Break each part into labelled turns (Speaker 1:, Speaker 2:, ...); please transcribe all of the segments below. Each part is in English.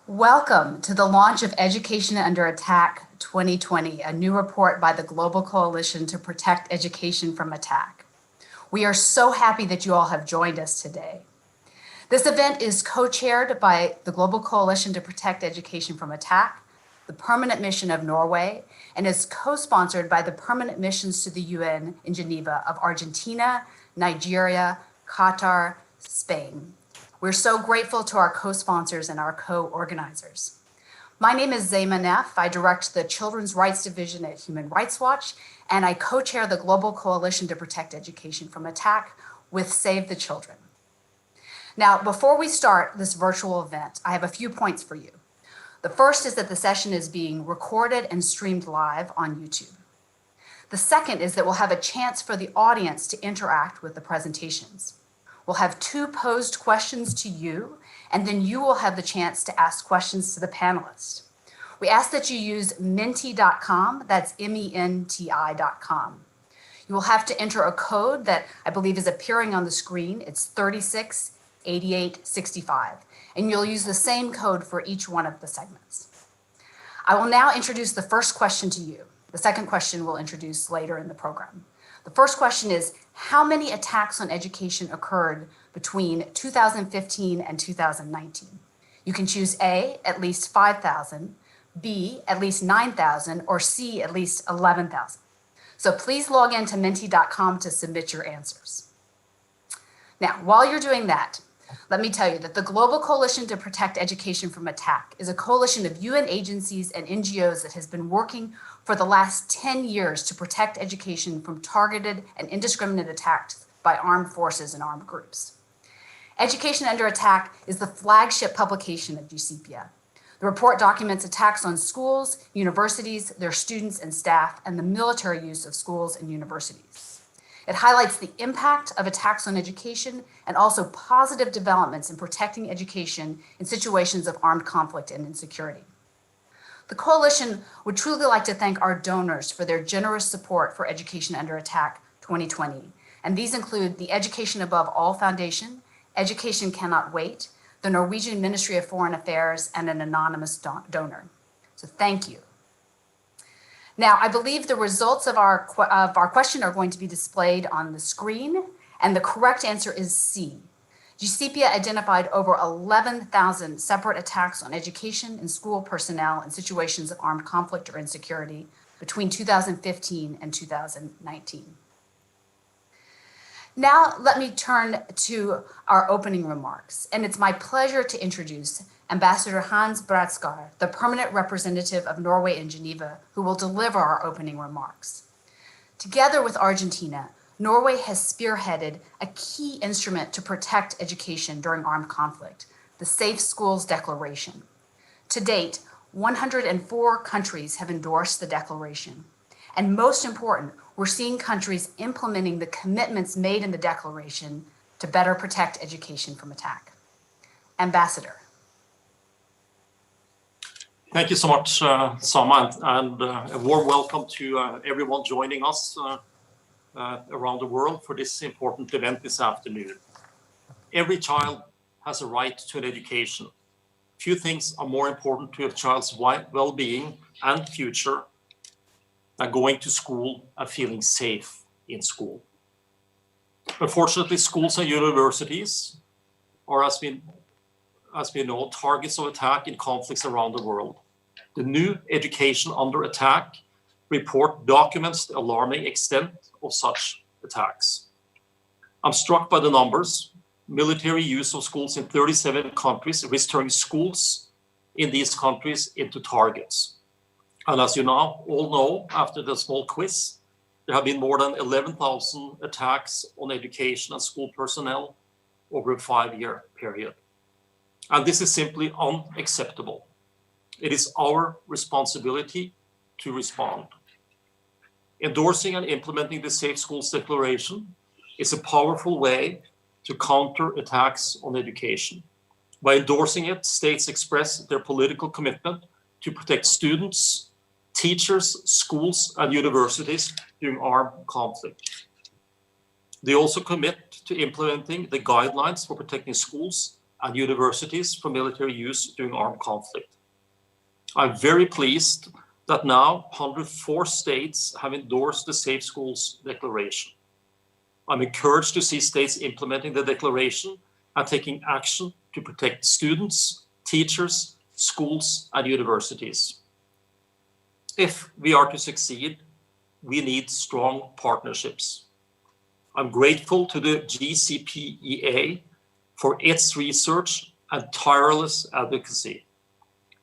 Speaker 1: Welcome to the launch of Education Under Attack 2020, a new report by the Global Coalition to Protect Education from Attack. We are so happy that you all have joined us today. This event is co-chaired by the Global Coalition to Protect Education from Attack, the Permanent Mission of Norway, and is co-sponsored by the Permanent Missions to the UN in Geneva of Argentina, Nigeria, Qatar, Spain. We're so grateful to our co-sponsors and our co-organizers. My name is Zema Neff. I direct the Children's Rights Division at Human Rights Watch, and I co-chair the Global Coalition to Protect Education from Attack with Save the Children. Now, before we start this virtual event, I have a few points for you. The first is that the session is being recorded and streamed live on YouTube. The second is that we'll have a chance for the audience to interact with the presentations. We'll have two posed questions to you, and then you will have the chance to ask questions to the panelists. We ask that you use menti.com, that's MENTI.com. You will have to enter a code that I believe is appearing on the screen. It's 368865, and you'll use the same code for each one of the segments. I will now introduce the first question to you. The second question we'll introduce later in the program. The first question is, how many attacks on education occurred between 2015 and 2019? You can choose A, at least 5,000, B, at least 9,000, or C, at least 11,000. So please log into menti.com to submit your answers. Now, while you're doing that, let me tell you that the Global Coalition to Protect Education from Attack is a coalition of UN agencies and NGOs that has been working for the last 10 years to protect education from targeted and indiscriminate attacks by armed forces and armed groups. Education Under Attack is the flagship publication of GCPEA. The report documents attacks on schools, universities, their students and staff, and the military use of schools and universities. It highlights the impact of attacks on education and also positive developments in protecting education in situations of armed conflict and insecurity. The coalition would truly like to thank our donors for their generous support for Education Under Attack 2020. And these include the Education Above All Foundation, Education Cannot Wait, the Norwegian Ministry of Foreign Affairs, and an anonymous donor. So thank you. Now, I believe the results of our question are going to be displayed on the screen, and the correct answer is C. GCPEA identified over 11,000 separate attacks on education and school personnel in situations of armed conflict or insecurity between 2015 and 2019. Now, let me turn to our opening remarks, and it's my pleasure to introduce Ambassador Hans Bratskar, the permanent representative of Norway in Geneva, who will deliver our opening remarks. Together with Argentina, Norway has spearheaded a key instrument to protect education during armed conflict, the Safe Schools Declaration. To date, 104 countries have endorsed the declaration. And most important, we're seeing countries implementing the commitments made in the declaration to better protect education from attack. Ambassador.
Speaker 2: Thank you so much, Sama, and a warm welcome to everyone joining us around the world for this important event this afternoon. Every child has a right to an education. Few things are more important to a child's well-being and future than going to school and feeling safe in school. Unfortunately, schools and universities are, as we know, targets of attack in conflicts around the world. The new Education Under Attack report documents the alarming extent of such attacks. I'm struck by the numbers. Military use of schools in 37 countries is turning schools in these countries into targets. And as you now all know, after the small quiz, there have been more than 11,000 attacks on education and school personnel over a 5-year period. And this is simply unacceptable. It is our responsibility to respond. Endorsing and implementing the Safe Schools Declaration is a powerful way to counter attacks on education. By endorsing it, states express their political commitment to protect students, teachers, schools, and universities during armed conflict. They also commit to implementing the guidelines for protecting schools and universities for military use during armed conflict. I'm very pleased that now 104 states have endorsed the Safe Schools Declaration. I'm encouraged to see states implementing the declaration and taking action to protect students, teachers, schools, and universities. If we are to succeed, we need strong partnerships. I'm grateful to the GCPEA for its research and tireless advocacy.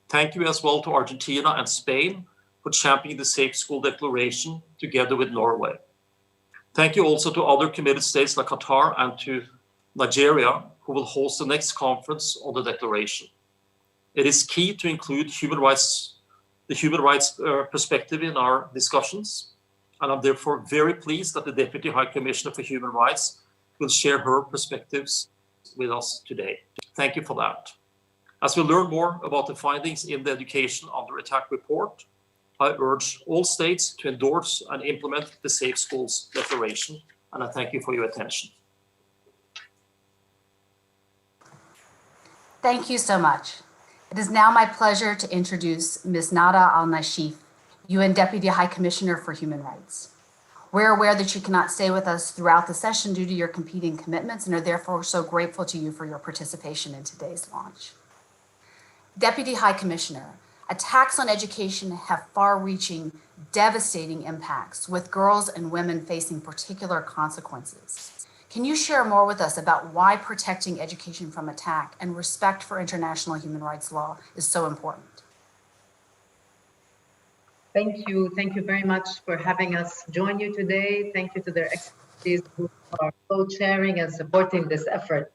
Speaker 2: Thank you as well to Argentina and Spain for championing the Safe School Declaration together with Norway. Thank you also to other committed states like Qatar and to Nigeria, who will host the next conference on the declaration. It is key to include the human rights perspective in our discussions, and I'm therefore very pleased that the Deputy High Commissioner for Human Rights will share her perspectives with us today. Thank you for that. As we learn more about the findings in the Education Under Attack report, I urge all states to endorse and implement the Safe Schools Declaration, and I thank you for your attention.
Speaker 1: Thank you so much. It is now my pleasure to introduce Ms. Nada Al-Nashif, UN Deputy High Commissioner for Human Rights. We're aware that you cannot stay with us throughout the session due to your competing commitments and are therefore so grateful to you for your participation in today's launch. Deputy High Commissioner, attacks on education have far-reaching, devastating impacts, with girls and women facing particular consequences. Can you share more with us about why protecting education from attack and respect for international human rights law is so important?
Speaker 3: Thank you. Thank you very much for having us join you today. Thank you to their expertise who are co-chairing and supporting this effort.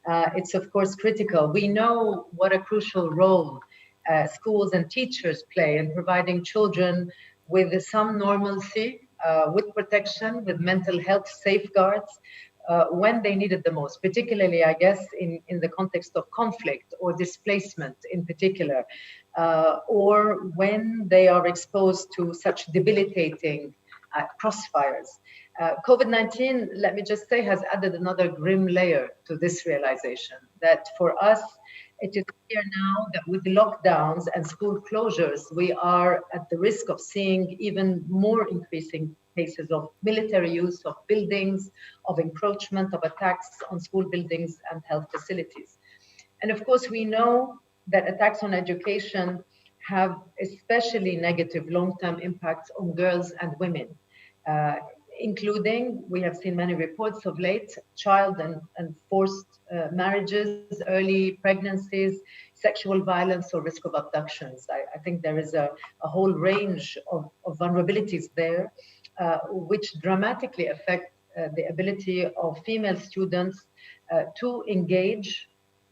Speaker 3: It's of course critical. We know what a crucial role schools and teachers play in providing children with some normalcy, with protection, with mental health safeguards when they need it the most, particularly, I guess, in the context of conflict or displacement in particular, or when they are exposed to such debilitating crossfires. COVID-19, let me just say, has added another grim layer to this realization that for us, it is clear now that with the lockdowns and school closures, we are at the risk of seeing even more increasing cases of military use of buildings, of encroachment, of attacks on school buildings and health facilities. And of course, we know that attacks on education have especially negative long-term impacts on girls and women, including, we have seen many reports of late, child and forced marriages, early pregnancies, sexual violence, or risk of abductions. I think there is a whole range of vulnerabilities there, which dramatically affect the ability of female students to engage.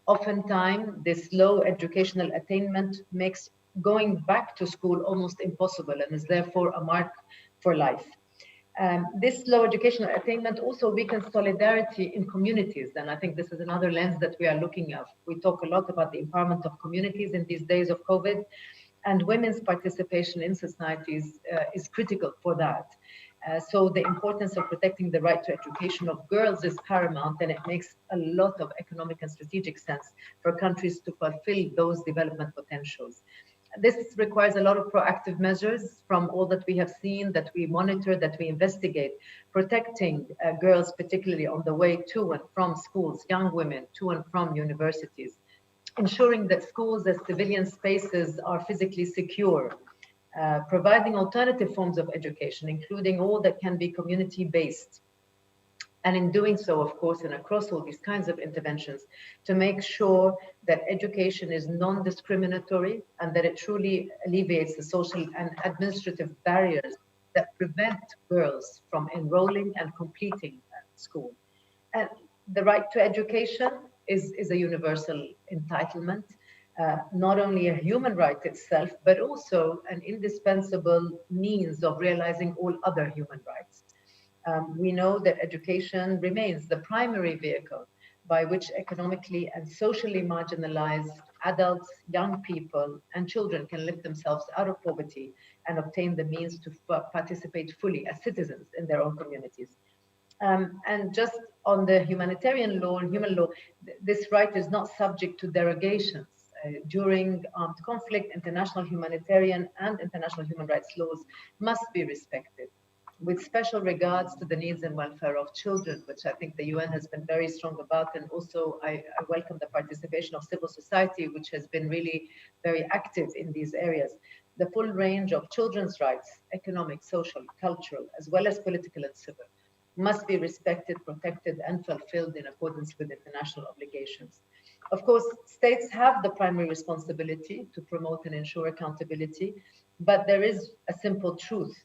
Speaker 3: Oftentimes, this low educational attainment makes going back to school almost impossible and is therefore a mark for life. This low educational attainment also weakens solidarity in communities, and I think this is another lens that we are looking at. We talk a lot about the empowerment of communities in these days of COVID, and women's participation in societies is critical for that. So the importance of protecting the right to education of girls is paramount, and it makes a lot of economic and strategic sense for countries to fulfill those development potentials. This requires a lot of proactive measures from all that we have seen, that we monitor, that we investigate, protecting girls, particularly on the way to and from schools, young women to and from universities, ensuring that schools as civilian spaces are physically secure, providing alternative forms of education, including all that can be community-based. And in doing so, of course, and across all these kinds of interventions, to make sure that education is non-discriminatory and that it truly alleviates the social and administrative barriers that prevent girls from enrolling and completing school. And the right to education is a universal entitlement, not only a human right itself, but also an indispensable means of realizing all other human rights. We know that education remains the primary vehicle by which economically and socially marginalized adults, young people, and children can lift themselves out of poverty and obtain the means to participate fully as citizens in their own communities. And just on the humanitarian law and human law, this right is not subject to derogations. During armed conflict, international humanitarian and international human rights laws must be respected, with special regards to the needs and welfare of children, which I think the UN has been very strong about. And also I welcome the participation of civil society, which has been really very active in these areas. The full range of children's rights, economic, social, cultural, as well as political and civil, must be respected, protected, and fulfilled in accordance with international obligations. Of course, states have the primary responsibility to promote and ensure accountability, but there is a simple truth.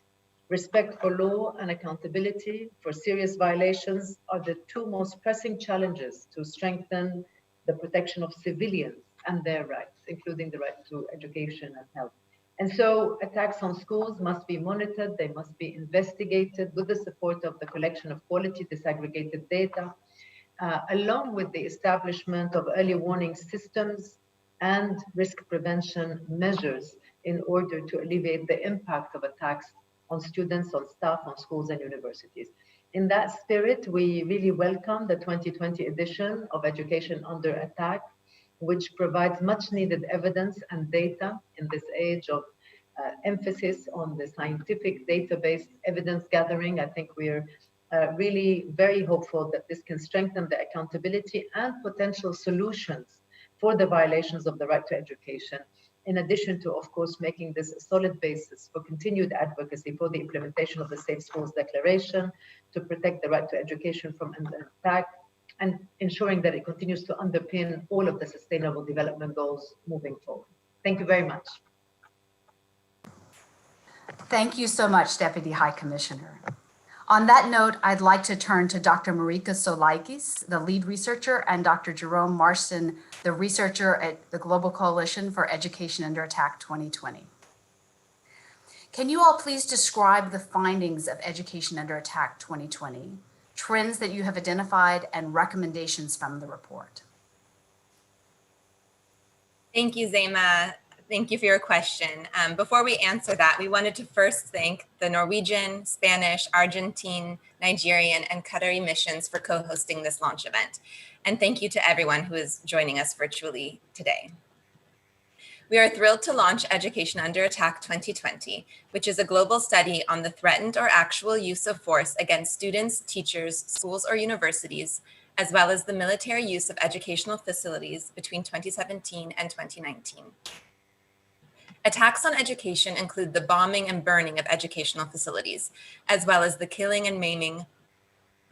Speaker 3: Respect for law and accountability for serious violations are the two most pressing challenges to strengthen the protection of civilians and their rights, including the right to education and health. And so attacks on schools must be monitored, they must be investigated with the support of the collection of quality disaggregated data, along with the establishment of early warning systems and risk prevention measures in order to alleviate the impact of attacks on students, on staff, on schools and universities. In that spirit, we really welcome the 2020 edition of Education Under Attack, which provides much needed evidence and data in this age of emphasis on the scientific data-based evidence gathering. I think we're really very hopeful that this can strengthen the accountability and potential solutions for the violations of the right to education, in addition to, of course, making this a solid basis for continued advocacy for the implementation of the Safe Schools Declaration to protect the right to education from an attack, and ensuring that it continues to underpin all of the Sustainable Development Goals moving forward. Thank you very much.
Speaker 1: Thank you so much, Deputy High Commissioner. On that note, I'd like to turn to Dr. Marika Solaikis, the lead researcher, and Dr. Jerome Marston, the researcher at the Global Coalition for Education Under Attack 2020. Can you all please describe the findings of Education Under Attack 2020, trends that you have identified, and recommendations from the report?
Speaker 4: Thank you, Zema. Thank you for your question. Before we answer that, we wanted to first thank the Norwegian, Spanish, Argentine, Nigerian, and Qatari missions for co-hosting this launch event. And thank you to everyone who is joining us virtually today. We are thrilled to launch Education Under Attack 2020, which is a global study on the threatened or actual use of force against students, teachers, schools, or universities, as well as the military use of educational facilities between 2017 and 2019. Attacks on education include the bombing and burning of educational facilities, as well as the killing and maiming,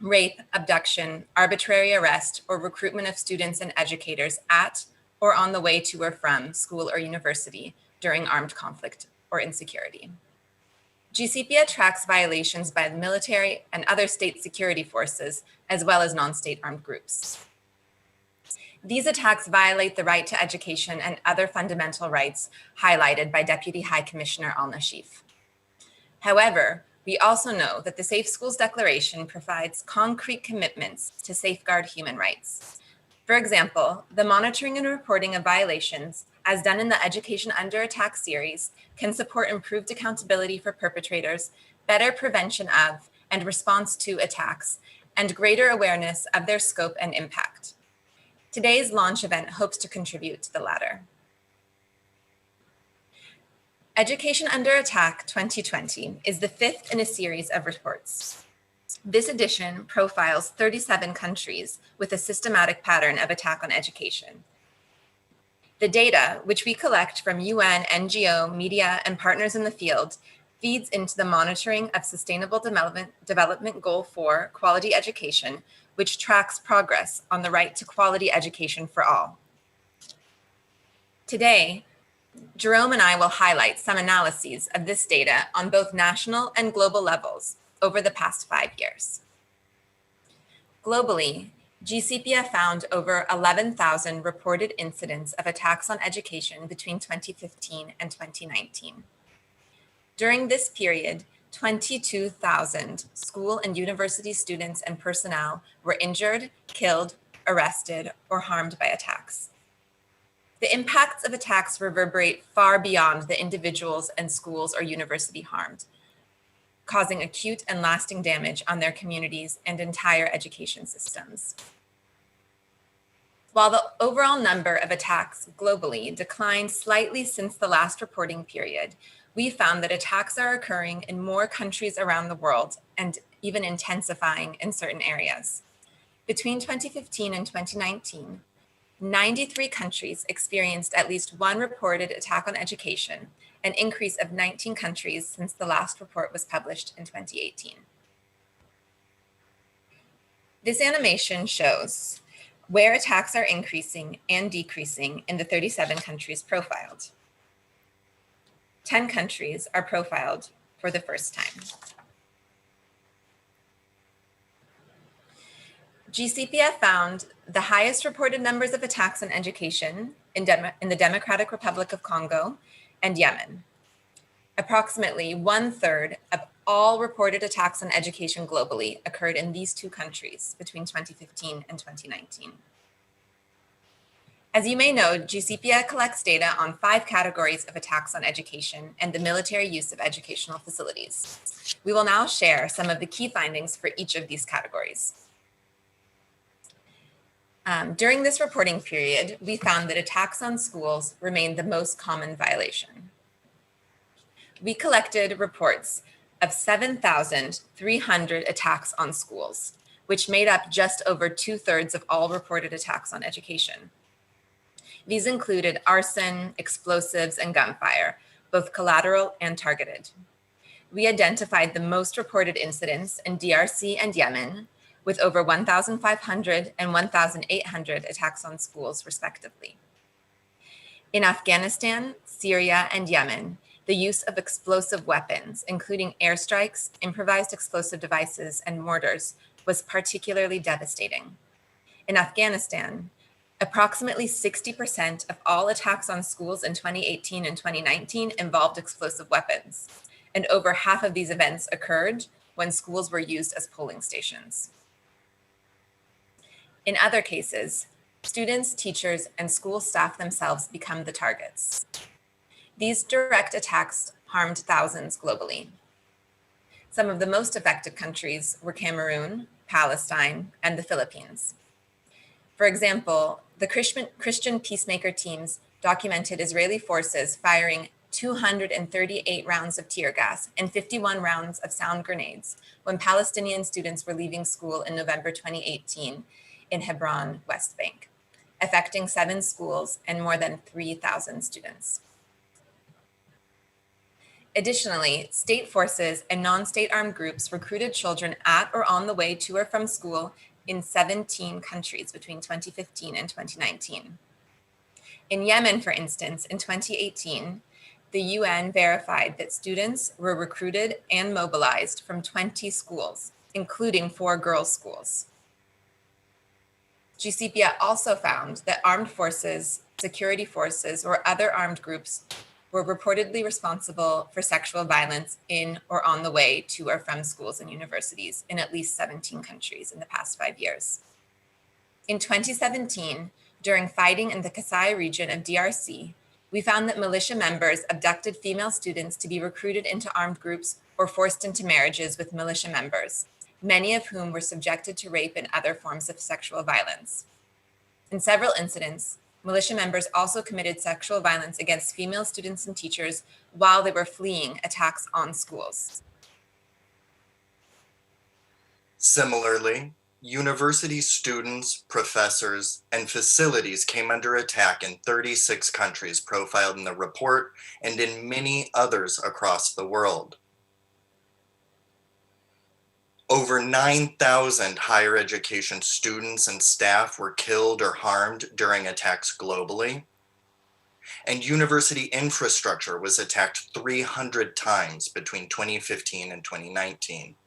Speaker 4: rape, abduction, arbitrary arrest, or recruitment of students and educators at or on the way to or from school or university during armed conflict or insecurity. GCPEA tracks violations by the military and other state security forces, as well as non-state armed groups. These attacks violate the right to education and other fundamental rights highlighted by Deputy High Commissioner Al-Nashif. However, we also know that the Safe Schools Declaration provides concrete commitments to safeguard human rights. For example, the monitoring and reporting of violations, as done in the Education Under Attack series, can support improved accountability for perpetrators, better prevention of and response to attacks, and greater awareness of their scope and impact. Today's launch event hopes to contribute to the latter. Education Under Attack 2020 is the fifth in a series of reports. This edition profiles 37 countries with a systematic pattern of attack on education. The data, which we collect from UN, NGO, media, and partners in the field, feeds into the monitoring of Sustainable Development Goal 4, quality education, which tracks progress on the right to quality education for all. Today, Jerome and I will highlight some analyses of this data on both national and global levels over the past 5 years. Globally, GCPEA found over 11,000 reported incidents of attacks on education between 2015 and 2019. During this period, 22,000 school and university students and personnel were injured, killed, arrested, or harmed by attacks. The impacts of attacks reverberate far beyond the individuals and schools or university harmed. causing acute and lasting damage on their communities and entire education systems. While the overall number of attacks globally declined slightly since the last reporting period, we found that attacks are occurring in more countries around the world and even intensifying in certain areas. Between 2015 and 2019, 93 countries experienced at least one reported attack on education, an increase of 19 countries since the last report was published in 2018. This animation shows where attacks are increasing and decreasing in the 37 countries profiled. 10 countries are profiled for the first time. GCPEA found the highest reported numbers of attacks on education in the Democratic Republic of Congo and Yemen. Approximately 1/3 of all reported attacks on education globally occurred in these two countries between 2015 and 2019. As you may know, GCPEA collects data on 5 categories of attacks on education and the military use of educational facilities. We will now share some of the key findings for each of these categories. During this reporting period, we found that attacks on schools remained the most common violation. We collected reports of 7,300 attacks on schools, which made up just over 2/3 of all reported attacks on education. These included arson, explosives, and gunfire, both collateral and targeted. We identified the most reported incidents in DRC and Yemen, with over 1,500 and 1,800 attacks on schools, respectively. In Afghanistan, Syria, and Yemen, the use of explosive weapons, including airstrikes, improvised explosive devices, and mortars, was particularly devastating. In Afghanistan, approximately 60% of all attacks on schools in 2018 and 2019 involved explosive weapons, and over half of these events occurred when schools were used as polling stations. In other cases, students, teachers, and school staff themselves become the targets. These direct attacks harmed thousands globally. Some of the most affected countries were Cameroon, Palestine, and the Philippines. For example, the Christian peacemaker teams documented Israeli forces firing 238 rounds of tear gas and 51 rounds of sound grenades when Palestinian students were leaving school in November 2018 in Hebron, West Bank, affecting 7 schools and more than 3,000 students. Additionally, state forces and non-state armed groups recruited children at or on the way to or from school in 17 countries between 2015 and 2019. In Yemen, for instance, in 2018, the UN verified that students were recruited and mobilized from 20 schools, including 4 girls' schools. GCPEA also found that armed forces, security forces, or other armed groups were reportedly responsible for sexual violence in or on the way to or from schools and universities in at least 17 countries in the past 5 years. In 2017, during fighting in the Kasai region of DRC, we found that militia members abducted female students to be recruited into armed groups or forced into marriages with militia members, many of whom were subjected to rape and other forms of sexual violence. In several incidents, militia members also committed sexual violence against female students and teachers while they were fleeing attacks on schools.
Speaker 5: Similarly, university students, professors, and facilities came under attack in 36 countries profiled in the report and in many others across the world. Over 9,000 higher education students and staff were killed or harmed during attacks globally, and university infrastructure was attacked 300 times between 2015 and 2019.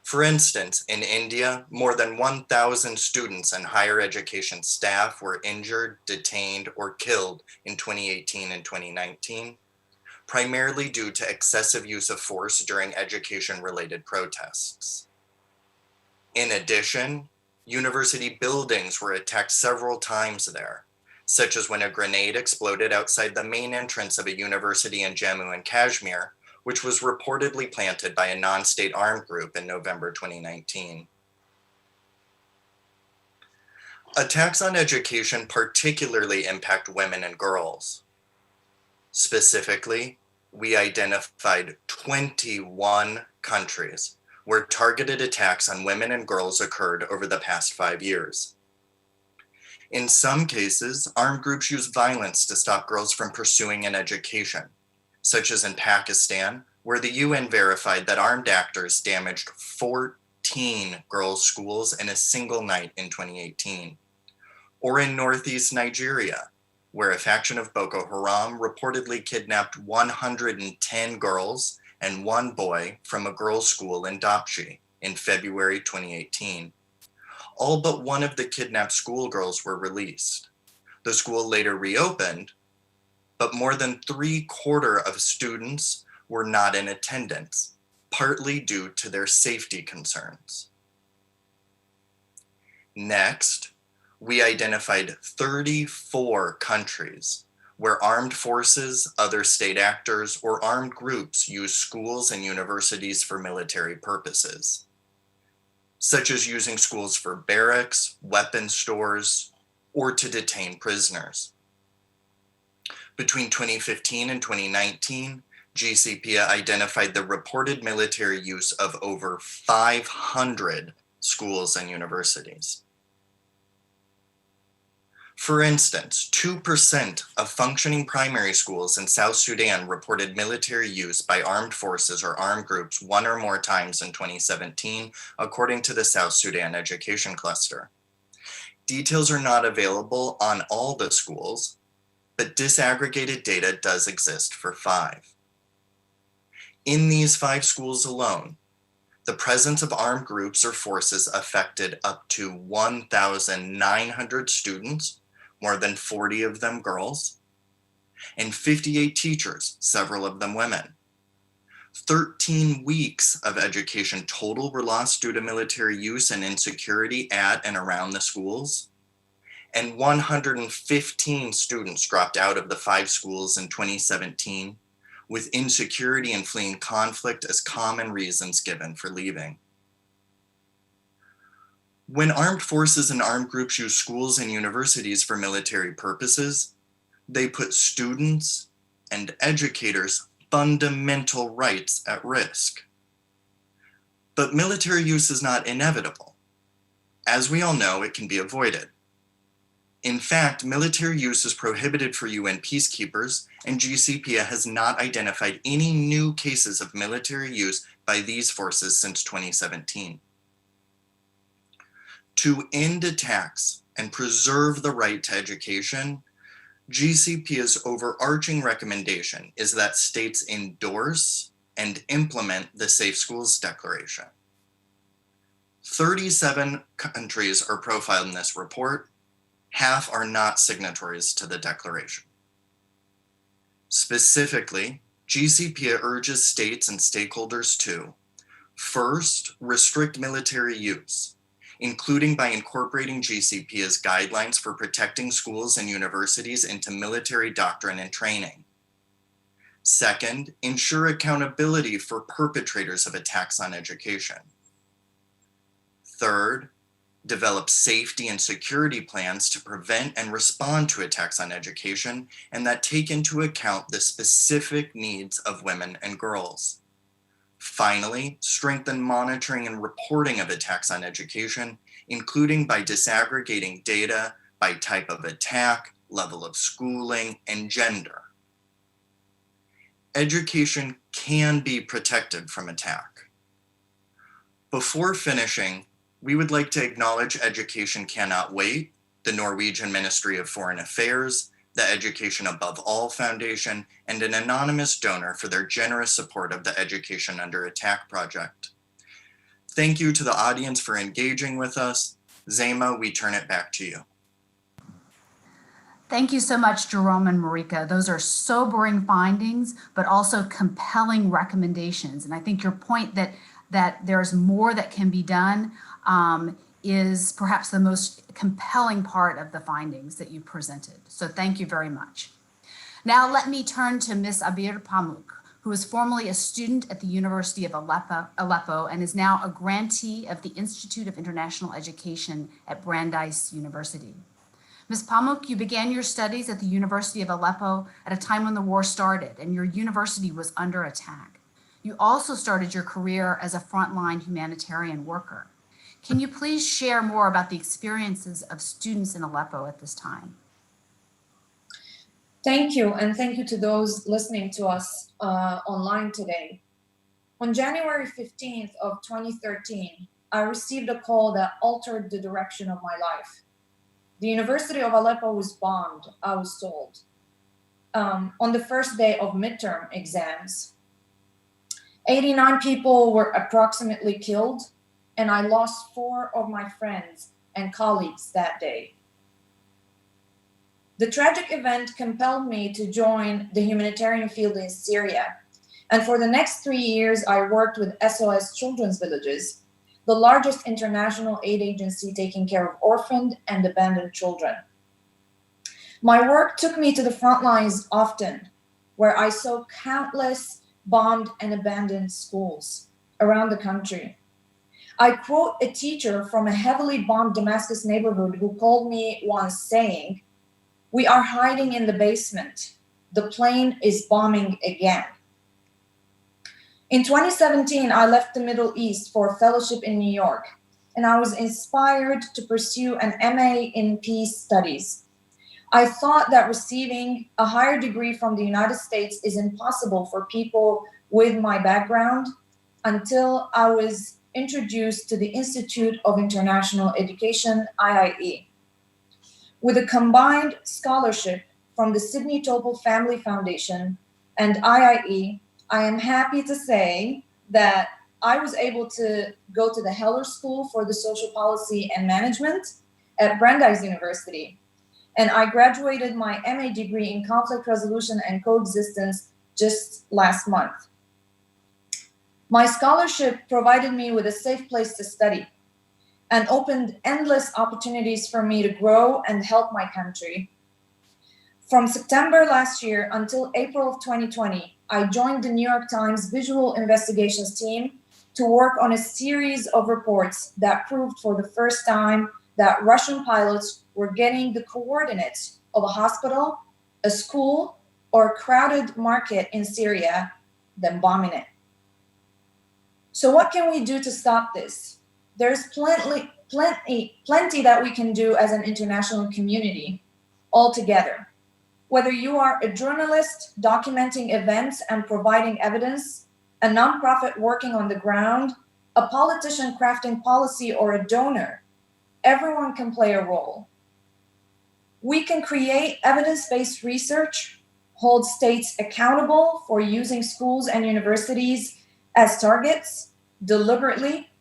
Speaker 5: For instance, in India, more than 1,000 students and higher education staff were injured, detained, or killed in 2018 and 2019. Primarily due to excessive use of force during education-related protests. In addition, university buildings were attacked several times there, such as when a grenade exploded outside the main entrance of a university in Jammu and Kashmir, which was reportedly planted by a non-state armed group in November 2019. Attacks on education particularly impact women and girls. Specifically, we identified 21 countries where targeted attacks on women and girls occurred over the past 5 years. In some cases, armed groups use violence to stop girls from pursuing an education, such as in Pakistan, where the UN verified that armed actors damaged 14 girls' schools in a single night in 2018. Or in northeast Nigeria, where a faction of Boko Haram reportedly kidnapped 110 girls and 1 boy from a girls' school in Dapchi in February 2018. All but one of the kidnapped schoolgirls were released. The school later reopened, but more than 3/4 of students were not in attendance, partly due to their safety concerns. Next, we identified 34 countries where armed forces, other state actors, or armed groups use schools and universities for military purposes, such as using schools for barracks, weapon stores, or to detain prisoners. Between 2015 and 2019, GCPEA identified the reported military use of over 500 schools and universities. For instance, 2% of functioning primary schools in South Sudan reported military use by armed forces or armed groups 1 or more times in 2017, according to the South Sudan Education Cluster. Details are not available on all the schools, but disaggregated data does exist for 5. In these 5 schools alone, the presence of armed groups or forces affected up to 1,900 students, more than 40 of them girls, and 58 teachers, several of them women. 13 weeks of education total were lost due to military use and insecurity at and around the schools, and 115 students dropped out of the 5 schools in 2017, with insecurity and fleeing conflict as common reasons given for leaving. When armed forces and armed groups use schools and universities for military purposes, they put students and educators' fundamental rights at risk. But military use is not inevitable. As we all know, it can be avoided. In fact, military use is prohibited for UN peacekeepers, and GCPEA has not identified any new cases of military use by these forces since 2017. To end attacks and preserve the right to education, GCPEA's overarching recommendation is that states endorse and implement the Safe Schools Declaration. 37 countries are profiled in this report. Half are not signatories to the declaration. Specifically, GCPEA urges states and stakeholders to, first, restrict military use, including by incorporating GCPEA's guidelines for protecting schools and universities into military doctrine and training. Second, ensure accountability for perpetrators of attacks on education. Third, develop safety and security plans to prevent and respond to attacks on education and that take into account the specific needs of women and girls. Finally, strengthen monitoring and reporting of attacks on education, including by disaggregating data by type of attack, level of schooling, and gender. Education can be protected from attack. Before finishing, we would like to acknowledge Education Cannot Wait, the Norwegian Ministry of Foreign Affairs, the Education Above All Foundation, and an anonymous donor for their generous support of the Education Under Attack project. Thank you to the audience for engaging with us. Zema, we turn it back to you.
Speaker 1: Thank you so much, Jerome and Marika. Those are sobering findings, but also compelling recommendations. And I think your point that there's more that can be done is perhaps the most compelling part of the findings that you presented. So thank you very much. Now let me turn to Ms. Abir Pamuk, who was formerly a student at the University of Aleppo and is now a grantee of the Institute of International Education at Brandeis University. Ms. Pamuk, you began your studies at the University of Aleppo at a time when the war started and your university was under attack. You also started your career as a frontline humanitarian worker. Can you please share more about the experiences of students in Aleppo at this time?
Speaker 6: Thank you, and thank you to those listening to us online today. On January 15th of 2013, I received a call that altered the direction of my life. The University of Aleppo was bombed, I was told, on the first day of midterm exams. 89 people were approximately killed, and I lost 4 of my friends and colleagues that day. The tragic event compelled me to join the humanitarian field in Syria. And for the next 3 years, I worked with SOS Children's Villages, the largest international aid agency taking care of orphaned and abandoned children. My work took me to the front lines often, where I saw countless bombed and abandoned schools around the country. I quote a teacher from a heavily bombed Damascus neighborhood who called me once saying, "We are hiding in the basement. The plane is bombing again." In 2017, I left the Middle East for a fellowship in New York, and I was inspired to pursue an MA in Peace Studies. I thought that receiving a higher degree from the United States is impossible for people with my background until I was introduced to the Institute of International Education, IIE. With a combined scholarship from the Sidney Topol Family Foundation and IIE, I am happy to say that I was able to go to the Heller School for the Social Policy and Management at Brandeis University. And I graduated my MA degree in conflict resolution and coexistence just last month. My scholarship provided me with a safe place to study and opened endless opportunities for me to grow and help my country. From September last year until April of 2020, I joined the New York Times Visual Investigations team to work on a series of reports that proved for the first time that Russian pilots were getting the coordinates of a hospital, a school, or a crowded market in Syria, then bombing it. So what can we do to stop this? There's plenty that we can do as an international community all together. Whether you are a journalist documenting events and providing evidence, a nonprofit working on the ground, a politician crafting policy, or a donor, everyone can play a role. We can create evidence-based research, hold states accountable for using schools and universities as targets deliberately,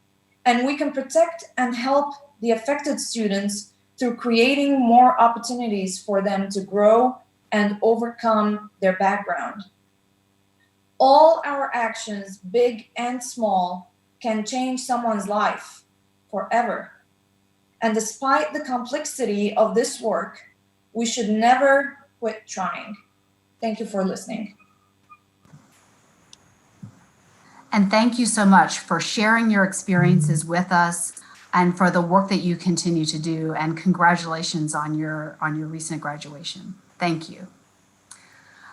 Speaker 6: and we can protect and help the affected students through creating more opportunities for them to grow and overcome their background. All our actions, big and small, can change someone's life forever. And despite the complexity of this work, we should never quit trying. Thank you for listening.
Speaker 1: And thank you so much for sharing your experiences with us and for the work that you continue to do. And congratulations on your recent graduation. Thank you.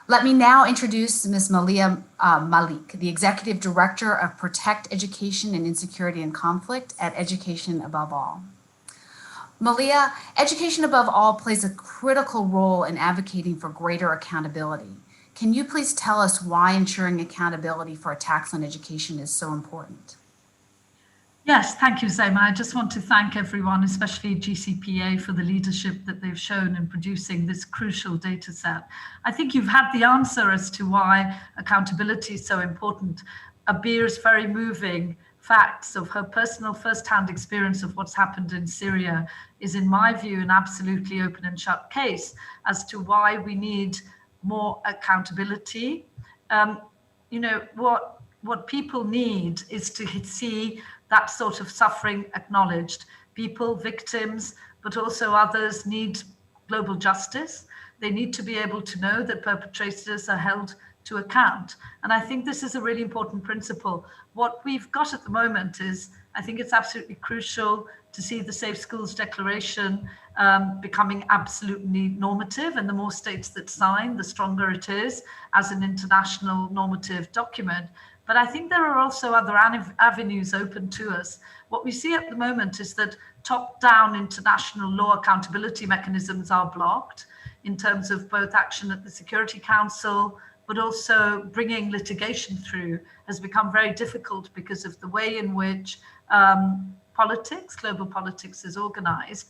Speaker 1: Let me now introduce Ms. Malia Malik, the Executive Director of Protect Education and Insecurity and Conflict at Education Above All. Malia, Education Above All plays a critical role in advocating for greater accountability. Can you please tell us why ensuring accountability for attacks on education is so important?
Speaker 7: Yes, thank you, Zema. I just want to thank everyone, especially GCPEA, for the leadership that they've shown in producing this crucial data set. I think you've had the answer as to why accountability is so important. Abir's very moving facts of her personal first-hand experience of what's happened in Syria is, in my view, an absolutely open and shut case as to why we need more accountability. What people need is to see that sort of suffering acknowledged. People, victims, but also others need global justice. They need to be able to know that perpetrators are held to account. And I think this is a really important principle. What we've got at the moment is, I think it's absolutely crucial to see the Safe Schools Declaration becoming absolutely normative, and the more states that sign, the stronger it is as an international normative document. But I think there are also other avenues open to us. What we see at the moment is that top-down international law accountability mechanisms are blocked in terms of both action at the Security Council, but also bringing litigation through has become very difficult because of the way in which global politics is organized.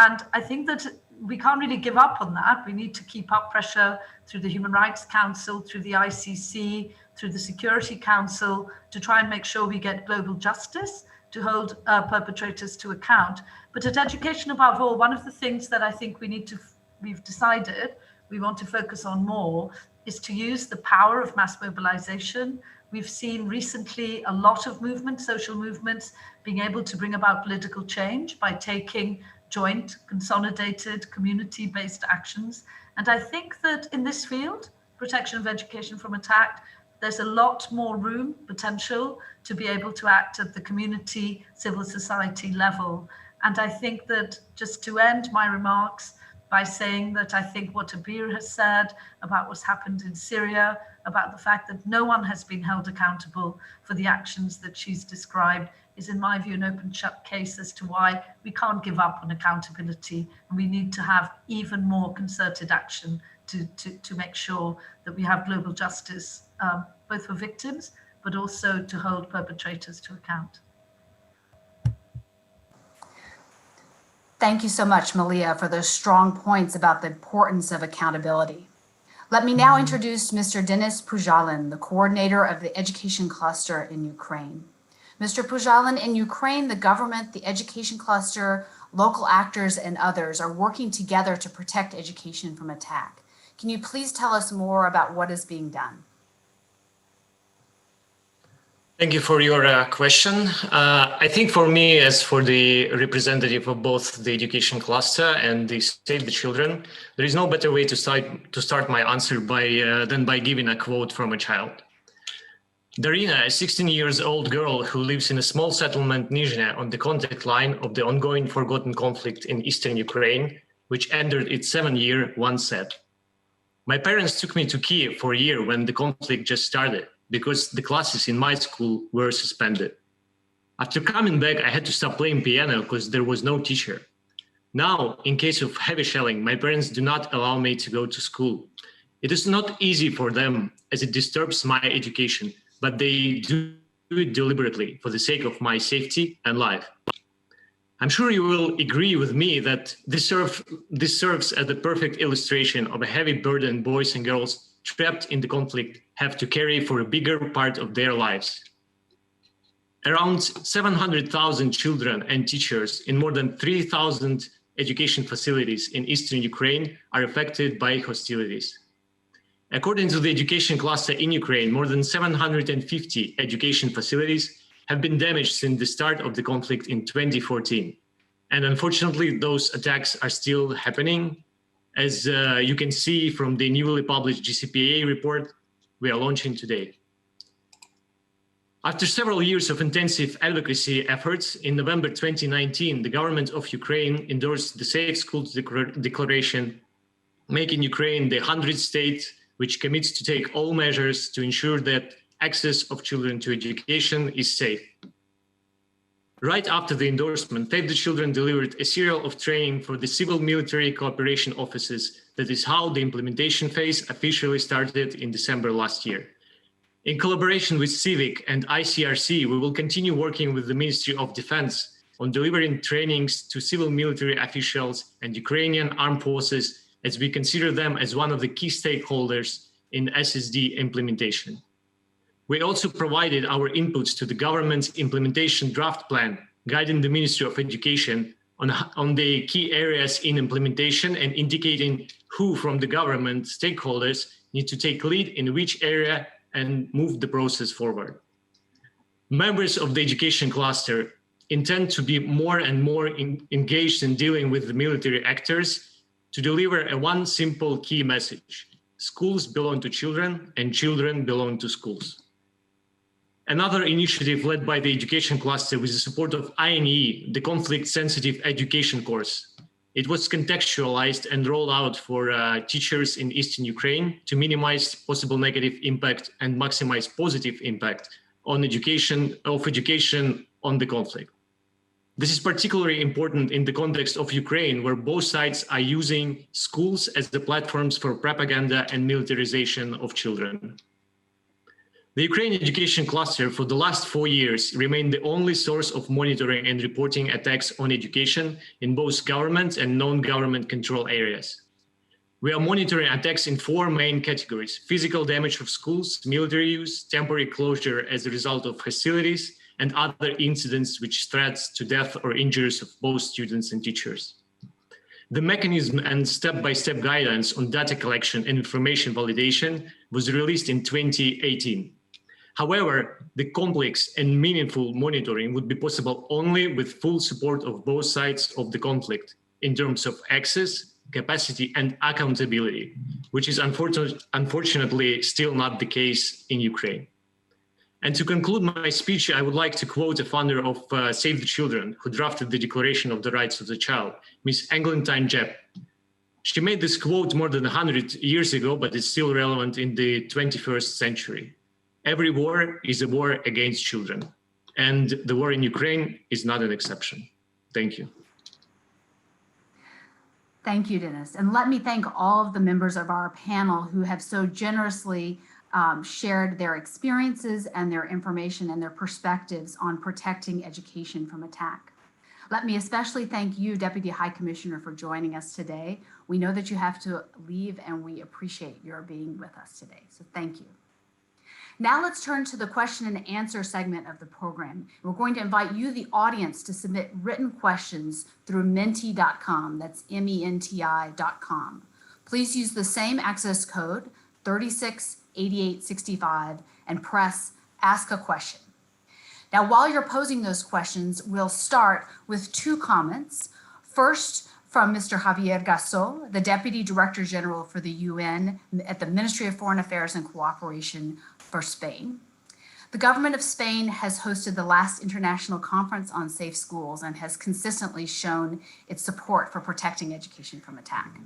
Speaker 7: And I think that we can't really give up on that. We need to keep up pressure through the Human Rights Council, through the ICC, through the Security Council, to try and make sure we get global justice to hold perpetrators to account. But at education above all, one of the things that I think we've decided we want to focus on more is to use the power of mass mobilization. We've seen recently a lot of movements, social movements, being able to bring about political change by taking joint, consolidated, community-based actions. And I think that in this field, protection of education from attack, there's a lot more room, potential, to be able to act at the community, civil society level. And I think that, just to end my remarks by saying that I think what Abir has said about what's happened in Syria, about the fact that no one has been held accountable for the actions that she's described, is, in my view, an open shut case as to why we can't give up on accountability, and we need to have even more concerted action to make sure that we have global justice, both for victims, but also to hold perpetrators to account.
Speaker 1: Thank you so much, Malia, for those strong points about the importance of accountability. Let me now introduce Mr. Denis Pujalin, the coordinator of the Education Cluster in Ukraine. Mr. Pujalin, in Ukraine, the government, the education cluster, local actors, and others are working together to protect education from attack. Can you please tell us more about what is being done?
Speaker 8: Thank you for your question. I think for me, as for the representative of both the education cluster and the Save the Children, there is no better way to start my answer than by giving a quote from a child. Darina, a 16-year-old girl who lives in a small settlement Nizhne on the contact line of the ongoing forgotten conflict in eastern Ukraine, which entered its 7th year, once said, "My parents took me to Kiev for a year when the conflict just started, because the classes in my school were suspended. After coming back, I had to stop playing piano because there was no teacher. Now, in case of heavy shelling, my parents do not allow me to go to school. It is not easy for them as it disturbs my education, but they do it deliberately for the sake of my safety and life." I'm sure you will agree with me that this serves as the perfect illustration of a heavy burden boys and girls trapped in the conflict have to carry for a bigger part of their lives. Around 700,000 children and teachers in more than 3,000 education facilities in eastern Ukraine are affected by hostilities. According to the education cluster in Ukraine, more than 750 education facilities have been damaged since the start of the conflict in 2014. And unfortunately, those attacks are still happening. As you can see from the newly published GCPEA report we are launching today. After several years of intensive advocacy efforts, in November 2019, the government of Ukraine endorsed the Safe Schools Declaration, making Ukraine the 100th state which commits to take all measures to ensure that access of children to education is safe. Right after the endorsement, Save the Children delivered a serial of training for the civil-military cooperation offices. That is how the implementation phase officially started in December last year. In collaboration with Civic and ICRC, we will continue working with the Ministry of Defense on delivering trainings to civil-military officials and Ukrainian armed forces, as we consider them as one of the key stakeholders in SSD implementation. We also provided our inputs to the government's implementation draft plan, guiding the Ministry of Education on the key areas in implementation and indicating who from the government stakeholders need to take lead in which area and move the process forward. Members of the education cluster intend to be more and more engaged in dealing with the military actors to deliver one simple key message. Schools belong to children and children belong to schools. Another initiative led by the education cluster with the support of INE, the Conflict Sensitive Education course. It was contextualized and rolled out for teachers in Eastern Ukraine to minimize possible negative impact and maximize positive impact on education on the conflict. This is particularly important in the context of Ukraine, where both sides are using schools as the platforms for propaganda and militarization of children. The Ukraine education cluster for the last 4 years remained the only source of monitoring and reporting attacks on education in both government and non-government control areas. We are monitoring attacks in 4 main categories: physical damage of schools, military use, temporary closure as a result of hostilities, and other incidents which threats to death or injuries of both students and teachers. The mechanism and step-by-step guidance on data collection and information validation was released in 2018. However, the complex and meaningful monitoring would be possible only with full support of both sides of the conflict in terms of access, capacity, and accountability, which is unfortunately still not the case in Ukraine. And to conclude my speech, I would like to quote a founder of Save the Children, who drafted the Declaration of the Rights of the Child, Miss Eglantine Jepp. She made this quote more than 100 years ago, but it's still relevant in the 21st century. Every war is a war against children, and the war in Ukraine is not an exception. Thank you.
Speaker 1: Thank you, Dennis. And let me thank all of the members of our panel who have so generously shared their experiences and their information and their perspectives on protecting education from attack. Let me especially thank you, Deputy High Commissioner, for joining us today. We know that you have to leave, and we appreciate your being with us today. So thank you. Now let's turn to the question and answer segment of the program. We're going to invite you, the audience, to submit written questions through menti.com. That's menti.com. Please use the same access code, 368865, and press Ask a Question. Now, while you're posing those questions, we'll start with 2 comments. First, from Mr. Javier Gasso, the Deputy Director General for the UN at the Ministry of Foreign Affairs and Cooperation for Spain. The government of Spain has hosted the last international conference on safe schools and has consistently shown its support for protecting education from attack.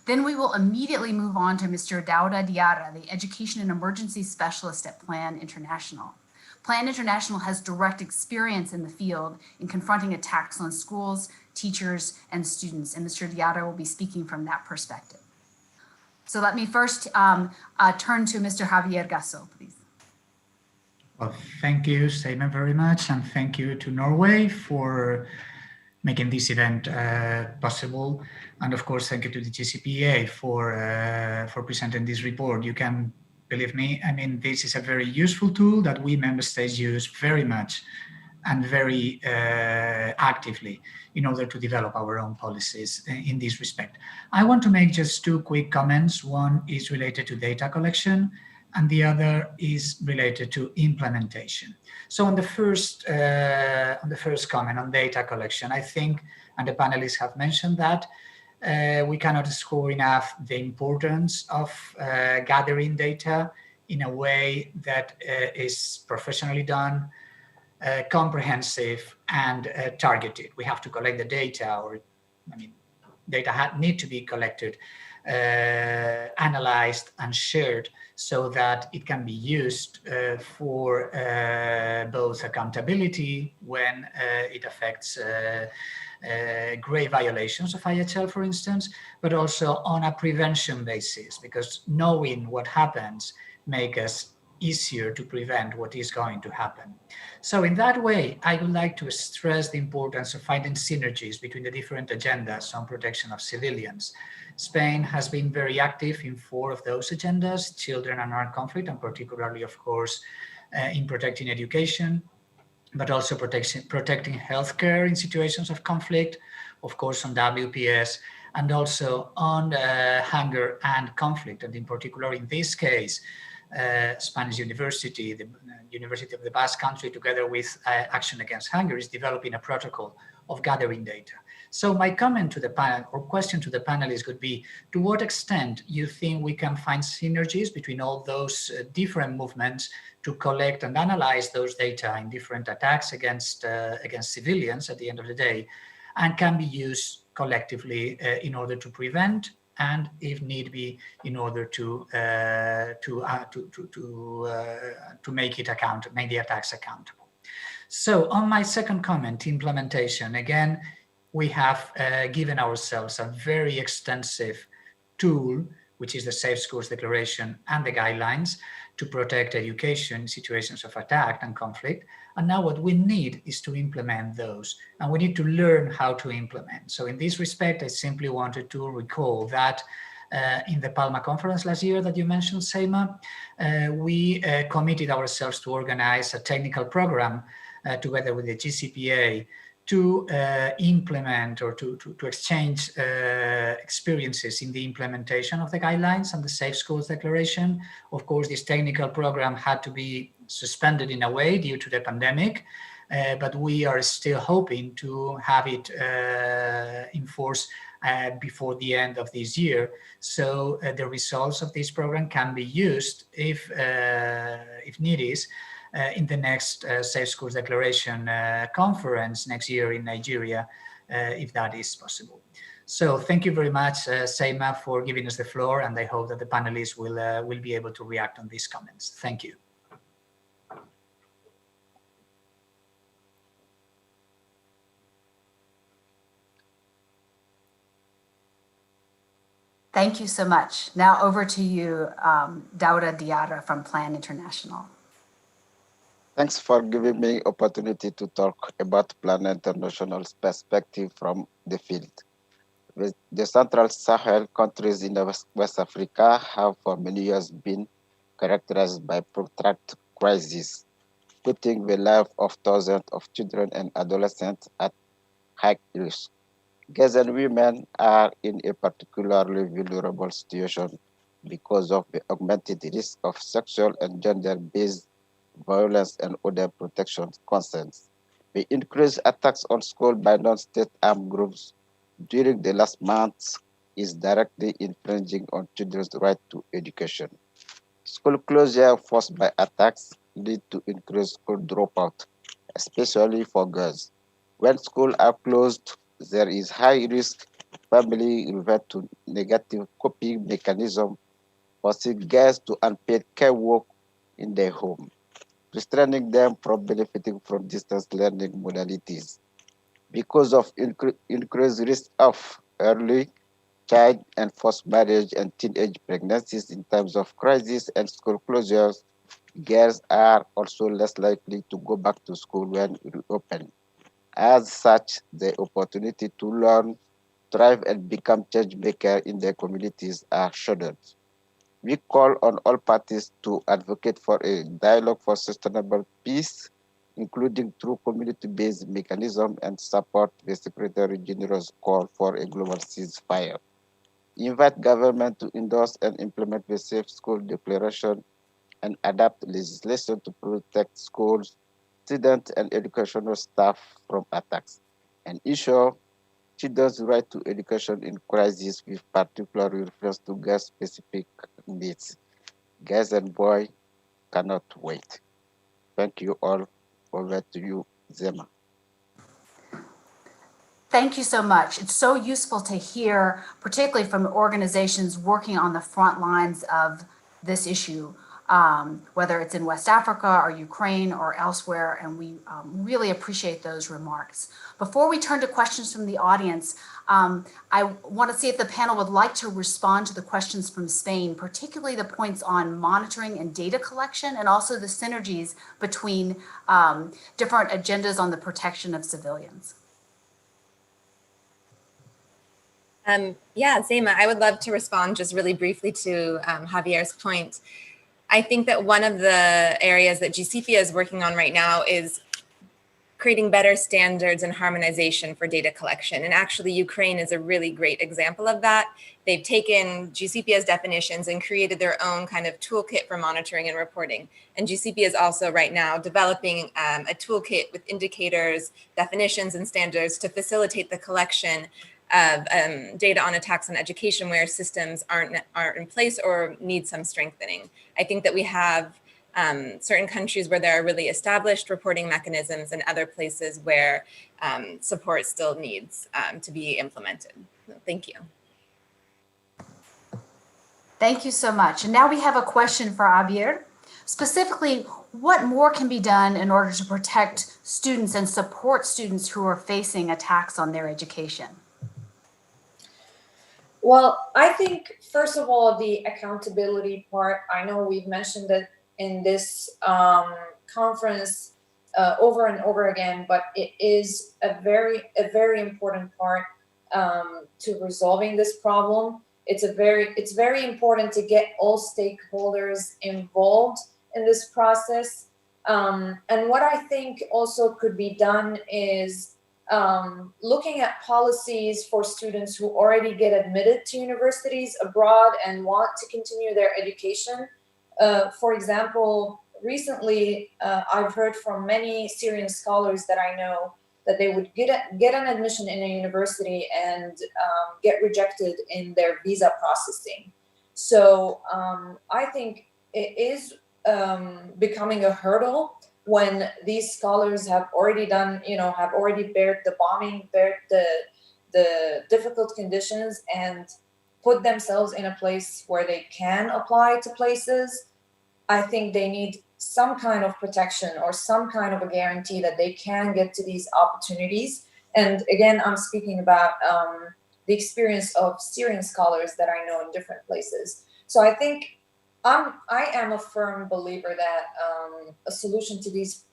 Speaker 1: Then we will immediately move on to Mr. Dauda Diarra, the Education and Emergency Specialist at Plan International. Plan International has direct experience in the field in confronting attacks on schools, teachers, and students, and Mr. Diarra will be speaking from that perspective. So let me first turn to Mr. Javier Gasso, please.
Speaker 9: Well, thank you, Seema, very much, and thank you to Norway for making this event possible, and of course, thank you to the GCPEA for presenting this report. You can believe me, I mean, this is a very useful tool that we member states use very much and very actively in order to develop our own policies in this respect. I want to make just 2 quick comments. One is related to data collection, and the other is related to implementation. So on the first comment on data collection, I think, and the panelists have mentioned that, we cannot score enough the importance of gathering data in a way that is professionally done, comprehensive, and targeted. We have to collect the data, data need to be collected, analyzed, and shared so that it can be used for both accountability when it affects grave violations of IHL, for instance, but also on a prevention basis, because knowing what happens makes us easier to prevent what is going to happen. So in that way, I would like to stress the importance of finding synergies between the different agendas on protection of civilians. Spain has been very active in 4 of those agendas: children and armed conflict, and particularly, of course, in protecting education, but also protecting healthcare in situations of conflict, of course on WPS, and also on hunger and conflict. And in particular, in this case, Spanish University, the University of the Basque Country, together with Action Against Hunger, is developing a protocol of gathering data. So my comment to the panel or question to the panelists would be, to what extent you think we can find synergies between all those different movements to collect and analyze those data in different attacks against civilians at the end of the day, and can be used collectively in order to prevent and, if need be, in order to make it make the attacks accountable. So on my second comment, implementation, again, we have given ourselves a very extensive tool, which is the Safe Schools Declaration and the guidelines to protect education in situations of attack and conflict. And now what we need is to implement those, and we need to learn how to implement. So in this respect, I simply wanted to recall that in the Palma conference last year that you mentioned, Seima, we committed ourselves to organize a technical program together with the GCPEA to implement or to exchange experiences in the implementation of the guidelines and the Safe Schools Declaration. Of course, this technical program had to be suspended in a way due to the pandemic, but we are still hoping to have it in force before the end of this year. So the results of this program can be used if needed in the next Safe Schools Declaration conference next year in Nigeria, if that is possible. So thank you very much, Seima, for giving us the floor, and I hope that the panelists will be able to react on these comments. Thank you.
Speaker 1: Thank you so much. Now over to you, Dauda Diarra from Plan International.
Speaker 10: Thanks for giving me opportunity to talk about Plan International's perspective from the field. The Central Sahel countries in West Africa have for many years been characterized by protracted crises, putting the life of thousands of children and adolescents at high risk. Girls and women are in a particularly vulnerable situation because of the augmented risk of sexual and gender-based violence and other protection concerns. The increased attacks on schools by non-state armed groups during the last months is directly infringing on children's right to education. School closure forced by attacks lead to increased school dropout, especially for girls. When schools are closed, there is high risk family revert to negative coping mechanism, forcing girls to unpaid care work in their home, restraining them from benefiting from distance learning modalities. Because of increased risk of early child and forced marriage and teenage pregnancies in times of crisis and school closures, girls are also less likely to go back to school when reopened. As such, the opportunity to learn, thrive, and become change makers in their communities are shortened. We call on all parties to advocate for a dialogue for sustainable peace, including through community-based mechanisms, and support the Secretary General's call for a global ceasefire. Invite government to endorse and implement the Safe School Declaration and adapt legislation to protect schools, students, and educational staff from attacks, and ensure children's right to education in crisis with particular reference to girls-specific needs. Girls and boys cannot wait. Thank you all. Over to you, Zema.
Speaker 1: Thank you so much. It's so useful to hear, particularly from organizations working on the front lines of this issue, whether it's in West Africa or Ukraine or elsewhere, and we really appreciate those remarks. Before we turn to questions from the audience, I want to see if the panel would like to respond to the questions from Spain, particularly the points on monitoring and data collection, and also the synergies between different agendas on the protection of civilians.
Speaker 4: Yeah, Zema, I would love to respond just really briefly to Javier's point. I think that one of the areas that GCPEA is working on right now is creating better standards and harmonization for data collection. And actually, Ukraine is a really great example of that. They've taken GCPEA's definitions and created their own kind of toolkit for monitoring and reporting. And GCPEA is also right now developing a toolkit with indicators, definitions, and standards to facilitate the collection of data on attacks on education where systems aren't in place or need some strengthening. I think that we have certain countries where there are really established reporting mechanisms and other places where support still needs to be implemented. Thank you.
Speaker 1: Thank you so much. And now we have a question for Abir. Specifically, what more can be done in order to protect students and support students who are facing attacks on their education?
Speaker 6: Well, I think, first of all, the accountability part, I know we've mentioned it in this conference over and over again, but it is a very important part to resolving this problem. It's very important to get all stakeholders involved in this process. And what I think also could be done is looking at policies for students who already get admitted to universities abroad and want to continue their education. For example, recently I've heard from many Syrian scholars that I know that they would get an admission in a university and get rejected in their visa processing. So I think it is becoming a hurdle when these scholars have already done, have already bared the bombing, bared the difficult conditions and put themselves in a place where they can apply to places. I think they need some kind of protection or some kind of a guarantee that they can get to these opportunities. And again, I'm speaking about the experience of Syrian scholars that I know in different places. So I think I am a firm believer that a solution to these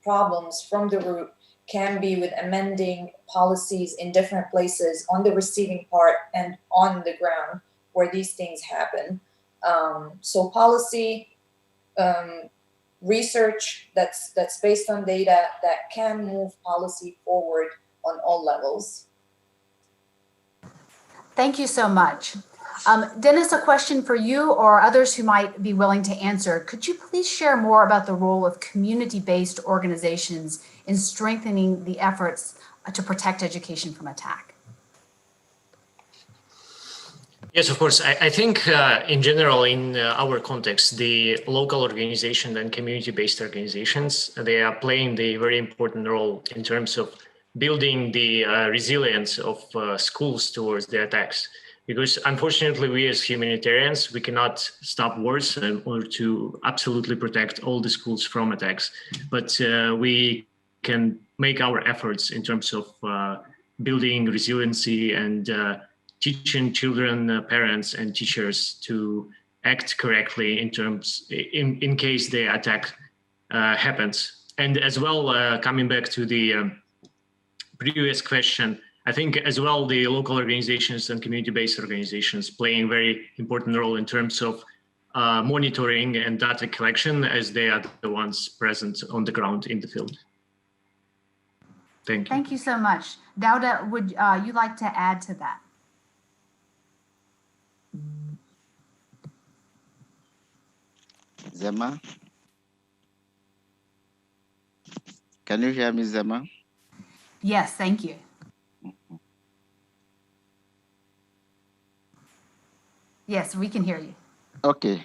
Speaker 6: problems from the root can be with amending policies in different places on the receiving part and on the ground where these things happen. So policy, research that's based on data that can move policy forward on all levels.
Speaker 1: Thank you so much. Dennis, a question for you or others who might be willing to answer. Could you please share more about the role of community-based organizations in strengthening the efforts to protect education from attack?
Speaker 8: Yes, of course. I think in general, in our context, the local organization and community-based organizations, they are playing the very important role in terms of building the resilience of schools towards the attacks. Because unfortunately, we as humanitarians, we cannot stop wars in order to absolutely protect all the schools from attacks. But we can make our efforts in terms of building resiliency and teaching children, parents, and teachers to act correctly in case the attack happens. And as well, coming back to the previous question, I think as well the local organizations and community-based organizations playing a very important role in terms of monitoring and data collection, as they are the ones present on the ground in the field. Thank you.
Speaker 1: Thank you so much. Dauda, would you like to add to that?
Speaker 10: Zema? Can you hear me, Zema?
Speaker 1: Yes, thank you. Yes, we can hear you.
Speaker 10: Okay.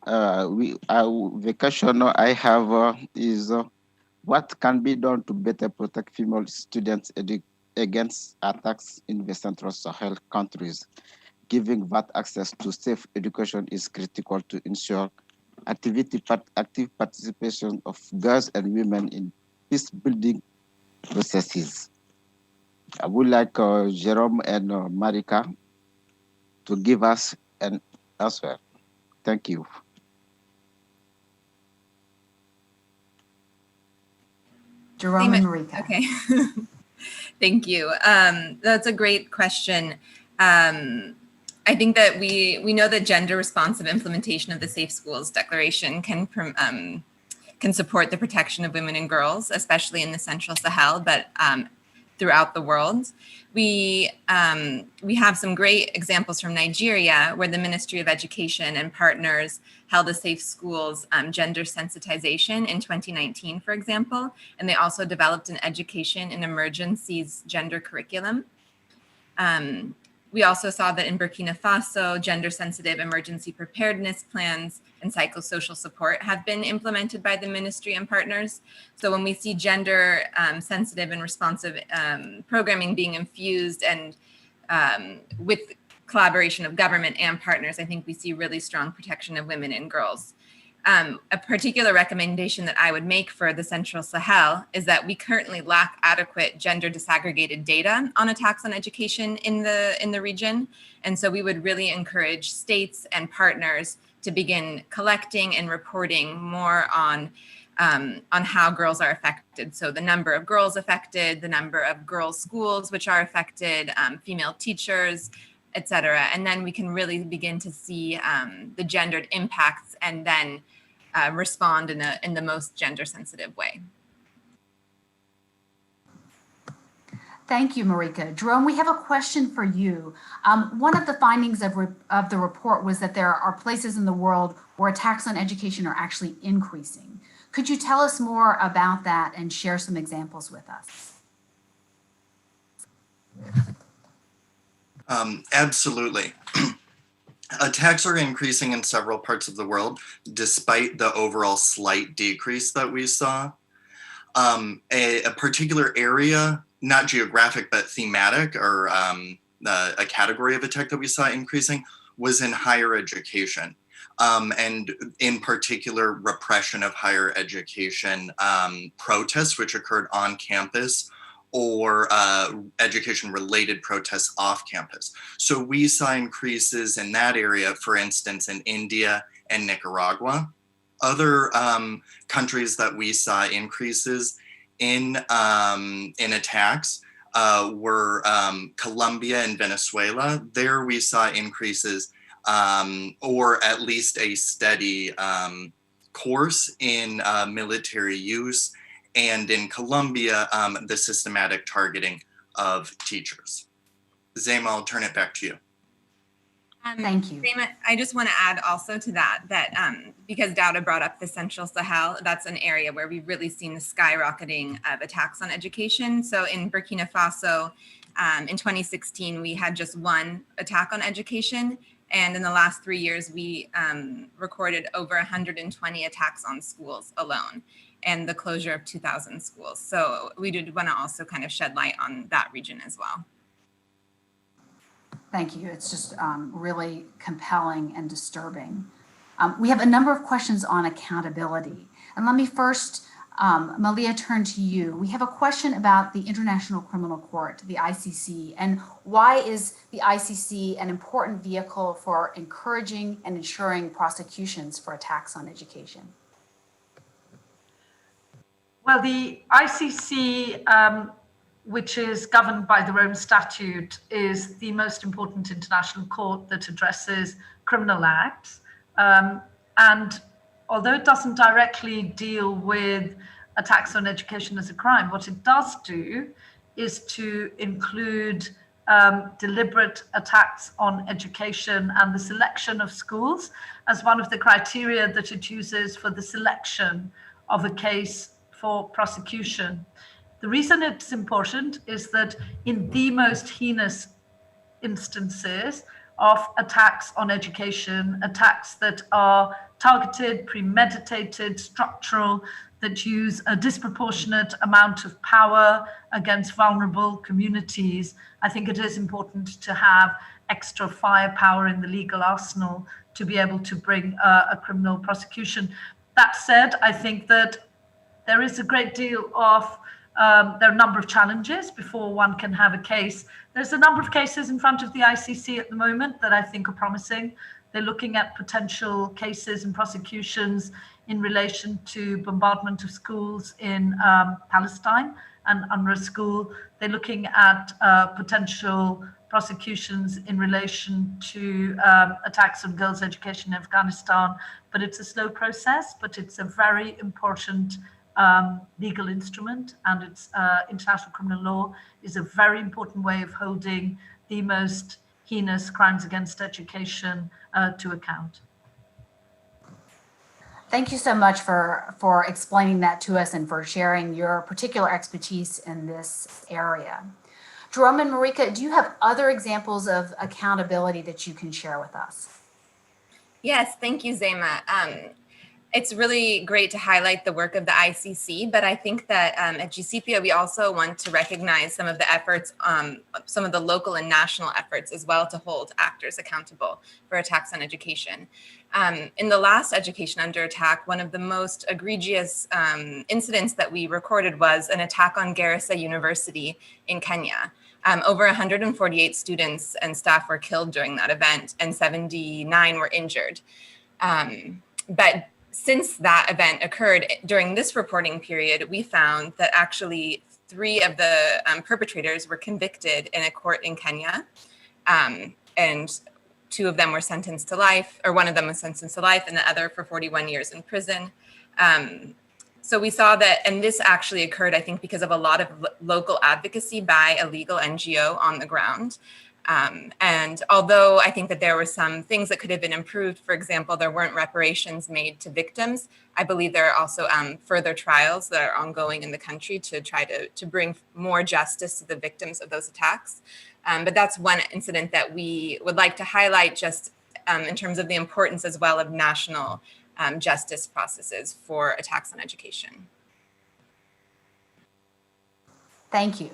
Speaker 10: The question I have is what can be done to better protect female students against attacks in the Central Sahel countries, given that access to safe education is critical to ensure active participation of girls and women in peace-building processes. I would like Jerome and Marika to give us an answer. Thank you.
Speaker 1: Jerome and Marika.
Speaker 4: Okay. Thank you. That's a great question. I think that we know that gender responsive implementation of the Safe Schools Declaration can can support the protection of women and girls, especially in the Central Sahel, but throughout the world. We have some great examples from Nigeria, where the Ministry of Education and partners held a Safe Schools gender sensitization in 2019, for example, and they also developed an education in emergencies gender curriculum. We also saw that in Burkina Faso, gender-sensitive emergency preparedness plans and psychosocial support have been implemented by the ministry and partners. So when we see gender-sensitive and responsive programming being infused and with collaboration of government and partners, I think we see really strong protection of women and girls. A particular recommendation that I would make for the Central Sahel is that we currently lack adequate gender disaggregated data on attacks on education in the region. And so we would really encourage states and partners to begin collecting and reporting more on how girls are affected. So the number of girls affected, the number of girls' schools which are affected, female teachers, et cetera. And then we can really begin to see the gendered impacts and then respond in the most gender sensitive way.
Speaker 1: Thank you, Marika. Jerome, we have a question for you. One of the findings of the report was that there are places in the world where attacks on education are actually increasing. Could you tell us more about that and share some examples with us?
Speaker 5: Absolutely. Attacks are increasing in several parts of the world, despite the overall slight decrease that we saw. A particular area, not geographic, but thematic, or a category of attack that we saw increasing was in higher education. And in particular, repression of higher education protests, which occurred on campus, or education-related protests off campus. So we saw increases in that area, for instance, in India and Nicaragua. Other countries that we saw increases in attacks were Colombia and Venezuela. There we saw increases, or at least a steady course in military use, and in Colombia, the systematic targeting of teachers. Zema, I'll turn it back to you.
Speaker 1: Thank you.
Speaker 4: Zema, I just want to add also to that because Dauda brought up the Central Sahel, that's an area where we've really seen the skyrocketing of attacks on education. So in Burkina Faso, in 2016, we had just one attack on education. And in the last 3 years, we recorded over 120 attacks on schools alone, and the closure of 2,000 schools. So we did want to also kind of shed light on that region as well.
Speaker 1: Thank you. It's just really compelling and disturbing. We have a number of questions on accountability. And let me first, Malia, turn to you. We have a question about the International Criminal Court, the ICC, and why is the ICC an important vehicle for encouraging and ensuring prosecutions for attacks on education?
Speaker 7: Well, the ICC, which is governed by the Rome Statute, is the most important international court that addresses criminal acts. And although it doesn't directly deal with attacks on education as a crime, what it does do is to include deliberate attacks on education and the selection of schools as one of the criteria that it uses for the selection of a case for prosecution. The reason it's important is that in the most heinous instances of attacks on education, attacks that are targeted, premeditated, structural, that use a disproportionate amount of power against vulnerable communities, I think it is important to have extra firepower in the legal arsenal to be able to bring a criminal prosecution. That said, I think that there is a great deal of, there are a number of challenges before one can have a case. There's a number of cases in front of the ICC at the moment that I think are promising. They're looking at potential cases and prosecutions in relation to bombardment of schools in Palestine and UNRWA school. They're looking at potential prosecutions in relation to attacks on girls' education in Afghanistan, but it's a slow process, but it's a very important legal instrument, and it's international criminal law is a very important way of holding the most heinous crimes against education to account.
Speaker 1: Thank you so much for explaining that to us and for sharing your particular expertise in this area. Jerome and Marika, do you have other examples of accountability that you can share with us?
Speaker 4: Yes, thank you, Zema. It's really great to highlight the work of the ICC, but I think that at GCPEA, we also want to recognize some of the efforts, some of the local and national efforts as well to hold actors accountable for attacks on education. In the last Education Under Attack, one of the most egregious incidents that we recorded was an attack on Garrison University in Kenya. Over 148 students and staff were killed during that event, and 79 were injured. But since that event occurred during this reporting period, we found that actually 3 of the perpetrators were convicted in a court in Kenya, and 2 of them were sentenced to life, or one of them was sentenced to life and the other for 41 years in prison. So we saw that, and this actually occurred, I think, because of a lot of local advocacy by a legal NGO on the ground. And although I think that there were some things that could have been improved, for example, there weren't reparations made to victims, I believe there are also further trials that are ongoing in the country to try to bring more justice to the victims of those attacks. But that's one incident that we would like to highlight, just in terms of the importance as well of national justice processes for attacks on education.
Speaker 1: Thank you.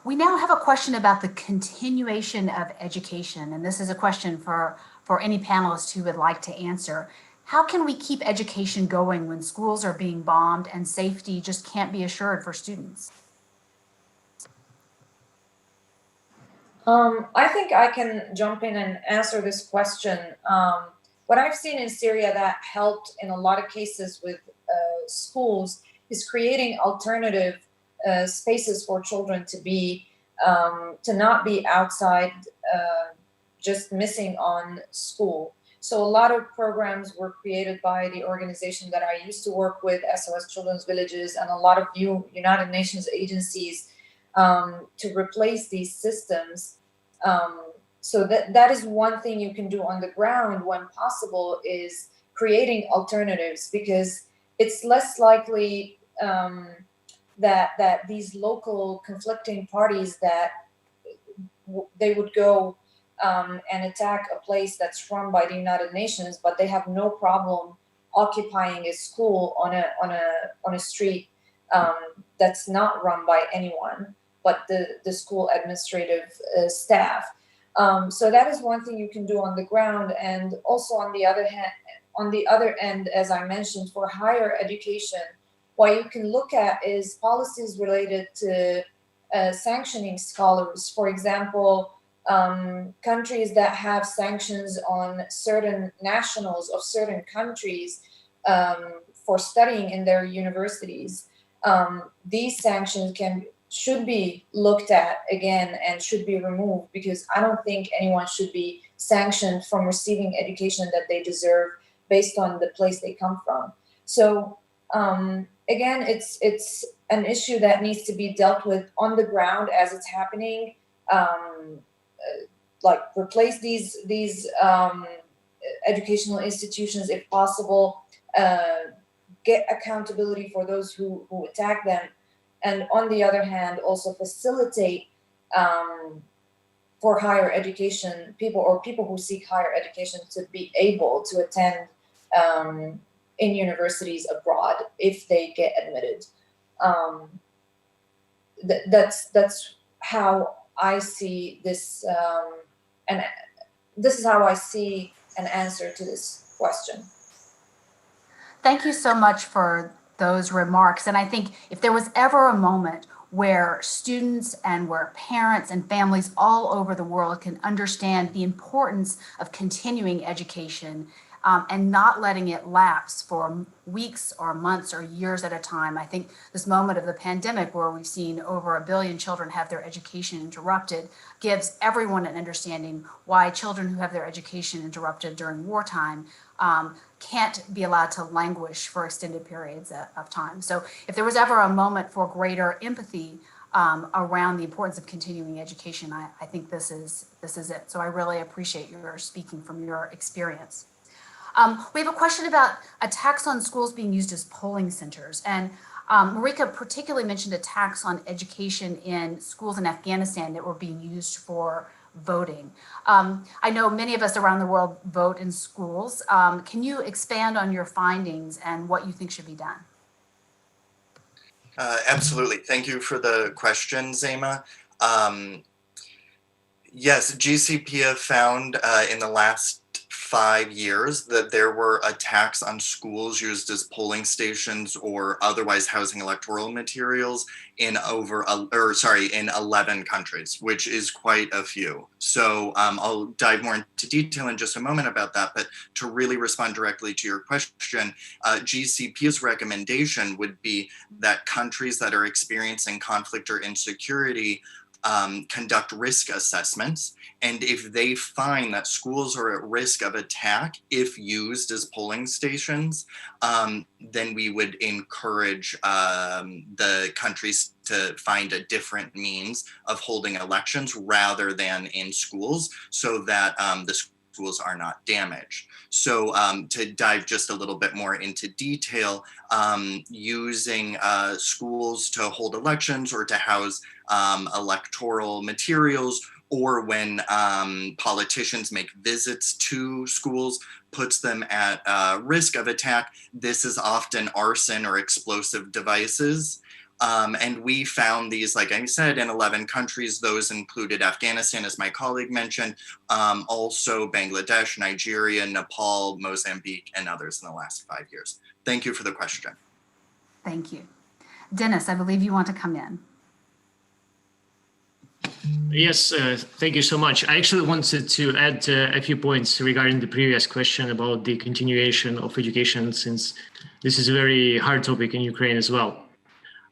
Speaker 1: We now have a question about the continuation of education, and this is a question for any panelist who would like to answer. How can we keep education going when schools are being bombed and safety just can't be assured for students?
Speaker 6: I think I can jump in and answer this question. What I've seen in Syria that helped in a lot of cases with schools is creating alternative spaces for children to be, to not be outside, just missing on school. So a lot of programs were created by the organization that I used to work with, SOS Children's Villages, and a lot of United Nations agencies to replace these systems. So that is one thing you can do on the ground when possible, is creating alternatives, because it's less likely that these local conflicting parties that they would go and attack a place that's run by the United Nations, but they have no problem occupying a school on a street that's not run by anyone but the school administrative staff. So that is one thing you can do on the ground. And also on the other end, as I mentioned, for higher education, what you can look at is policies related to sanctioning scholars. For example, countries that have sanctions on certain nationals of certain countries for studying in their universities, these sanctions should be looked at again and should be removed, because I don't think anyone should be sanctioned from receiving education that they deserve based on the place they come from. So again, it's an issue that needs to be dealt with on the ground as it's happening. Like replace these educational institutions if possible, get accountability for those who attack them. And on the other hand, also facilitate for higher education people who seek higher education to be able to attend in universities abroad if they get admitted. That's how I see this, and this is how I see an answer to this question.
Speaker 1: Thank you so much for those remarks. And I think if there was ever a moment where students and where parents and families all over the world can understand the importance of continuing education, and not letting it lapse for weeks or months or years at a time. I think this moment of the pandemic where we've seen over 1 billion children have their education interrupted gives everyone an understanding why children who have their education interrupted during wartime can't be allowed to languish for extended periods of time. So if there was ever a moment for greater empathy around the importance of continuing education, I think this is it. So I really appreciate your speaking from your experience. We have a question about attacks on schools being used as polling centers. And Marika particularly mentioned attacks on education in schools in Afghanistan that were being used for voting. I know many of us around the world vote in schools. Can you expand on your findings and what you think should be done?
Speaker 5: Absolutely. Thank you for the question, Zema. Yes, GCPEA found in the last 5 years that there were attacks on schools used as polling stations or otherwise housing electoral materials in in 11 countries, which is quite a few. So I'll dive more into detail in just a moment about that, but to really respond directly to your question, GCPEA's recommendation would be that countries that are experiencing conflict or insecurity conduct risk assessments. And if they find that schools are at risk of attack if used as polling stations, then we would encourage the countries to find a different means of holding elections rather than in schools so that the schools are not damaged. So to dive just a little bit more into detail, using schools to hold elections or to house electoral materials, or when politicians make visits to schools, puts them at risk of attack. This is often arson or explosive devices. And we found these, like I said, in 11 countries. Those included Afghanistan, as my colleague mentioned, also Bangladesh, Nigeria, Nepal, Mozambique, and others in the last 5 years. Thank you for the question.
Speaker 1: Thank you. Dennis, I believe you want to come in.
Speaker 8: Yes, thank you so much. I actually wanted to add a few points regarding the previous question about the continuation of education, since this is a very hard topic in Ukraine as well.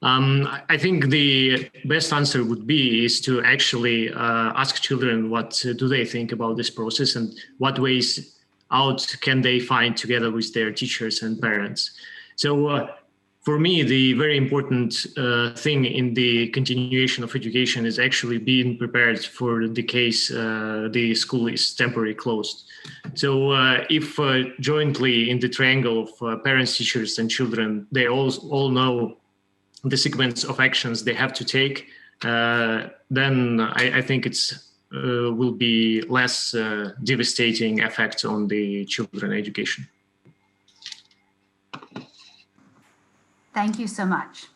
Speaker 8: I think the best answer would be is to actually ask children what do they think about this process and what ways out can they find together with their teachers and parents. So for me, the very important thing in the continuation of education is actually being prepared for the case the school is temporarily closed. So if jointly in the triangle of parents, teachers, and children, they all know the sequence of actions they have to take, then I think it's will be less devastating effect on the children education.
Speaker 1: Thank you so much.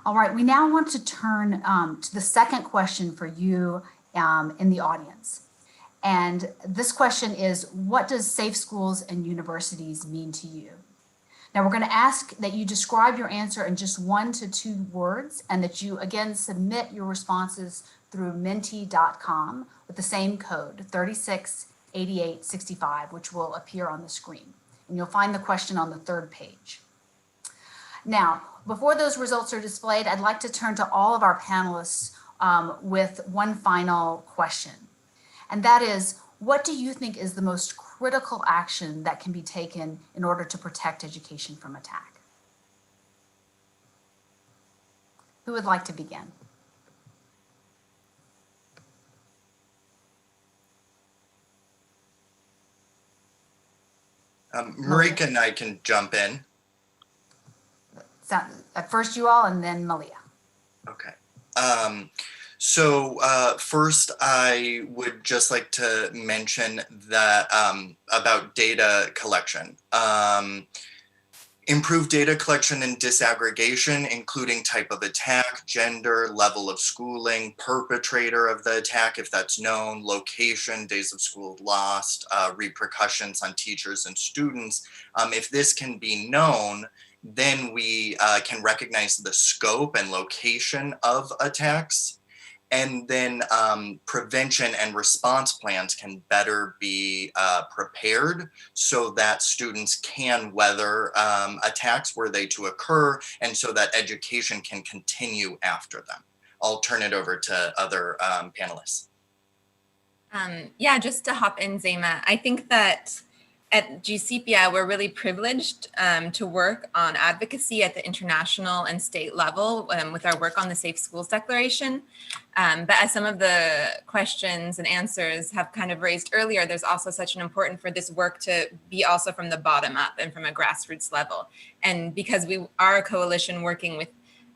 Speaker 1: All right, we now want to turn to the second question for you in the audience. And this question is, what does safe schools and universities mean to you? Now we're going to ask that you describe your answer in just 1 to 2 words, and that you again submit your responses through menti.com with the same code 368865, which will appear on the screen. And you'll find the question on the 3rd page. Now, before those results are displayed, I'd like to turn to all of our panelists with one final question. And that is, what do you think is the most critical action that can be taken in order to protect education from attack? Who would like to begin?
Speaker 5: Marika and I can jump in.
Speaker 1: So, first you all, and then Malia.
Speaker 5: Okay. So first, I would just like to mention that about data collection. Improved data collection and disaggregation, including type of attack, gender, level of schooling, perpetrator of the attack, if that's known, location, days of school lost, repercussions on teachers and students. If this can be known, then we can recognize the scope and location of attacks. And then prevention and response plans can better be prepared so that students can weather attacks were they to occur, and so that education can continue after them. I'll turn it over to other panelists.
Speaker 4: Yeah, just to hop in, Zema, I think that at GCPEA, we're really privileged to work on advocacy at the international and state level with our work on the Safe Schools Declaration. But as some of the questions and answers have kind of raised earlier, there's also such an important for this work to be also from the bottom up and from a grassroots level. And because we are a coalition working with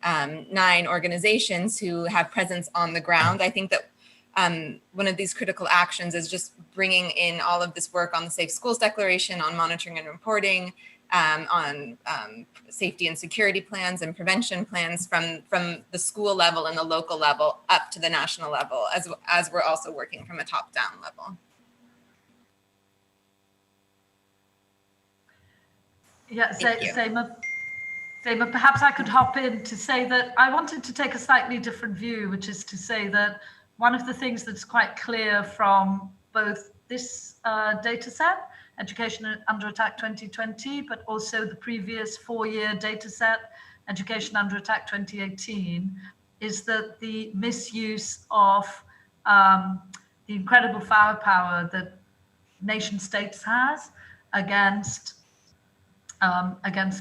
Speaker 4: 9 organizations who have presence on the ground, I think that one of these critical actions is just bringing in all of this work on the Safe Schools Declaration, on monitoring and reporting, on safety and security plans and prevention plans from the school level and the local level up to the national level, as we're also working from a top-down level.
Speaker 7: Yeah, Zema, perhaps I could hop in to say that I wanted to take a slightly different view, which is to say that one of the things that's quite clear from both this data set, Education Under Attack 2020, but also the previous 4-year data set, Education Under Attack 2018, is that the misuse of the incredible firepower that nation states has against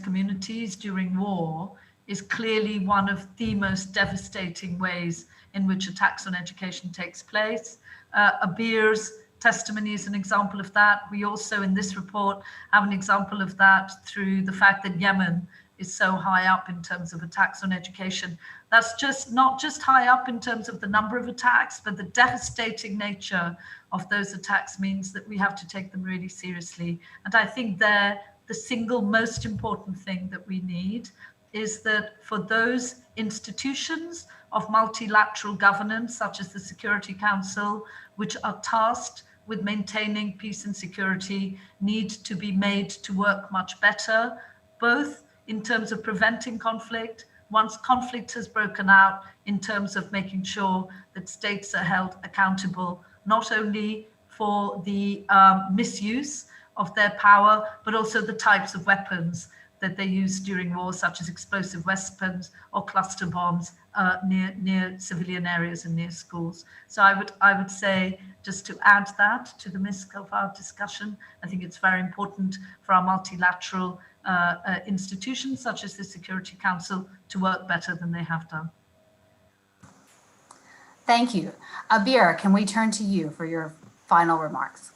Speaker 7: communities during war is clearly one of the most devastating ways in which attacks on education takes place. Abir's testimony is an example of that. We also in this report have an example of that through the fact that Yemen is so high up in terms of attacks on education. That's just not just high up in terms of the number of attacks, but the devastating nature of those attacks means that we have to take them really seriously. And I think the single most important thing that we need is that for those institutions of multilateral governance, such as the Security Council, which are tasked with maintaining peace and security, need to be made to work much better, both in terms of preventing conflict, once conflict has broken out, in terms of making sure that states are held accountable, not only for the misuse of their power, but also the types of weapons that they use during war, such as explosive weapons or cluster bombs near civilian areas and near schools. So I would say, just to add that to the mix of our discussion, I think it's very important for our multilateral institutions, such as the Security Council, to work better than they have done.
Speaker 1: Thank you. Abir, can we turn to you for your final remarks?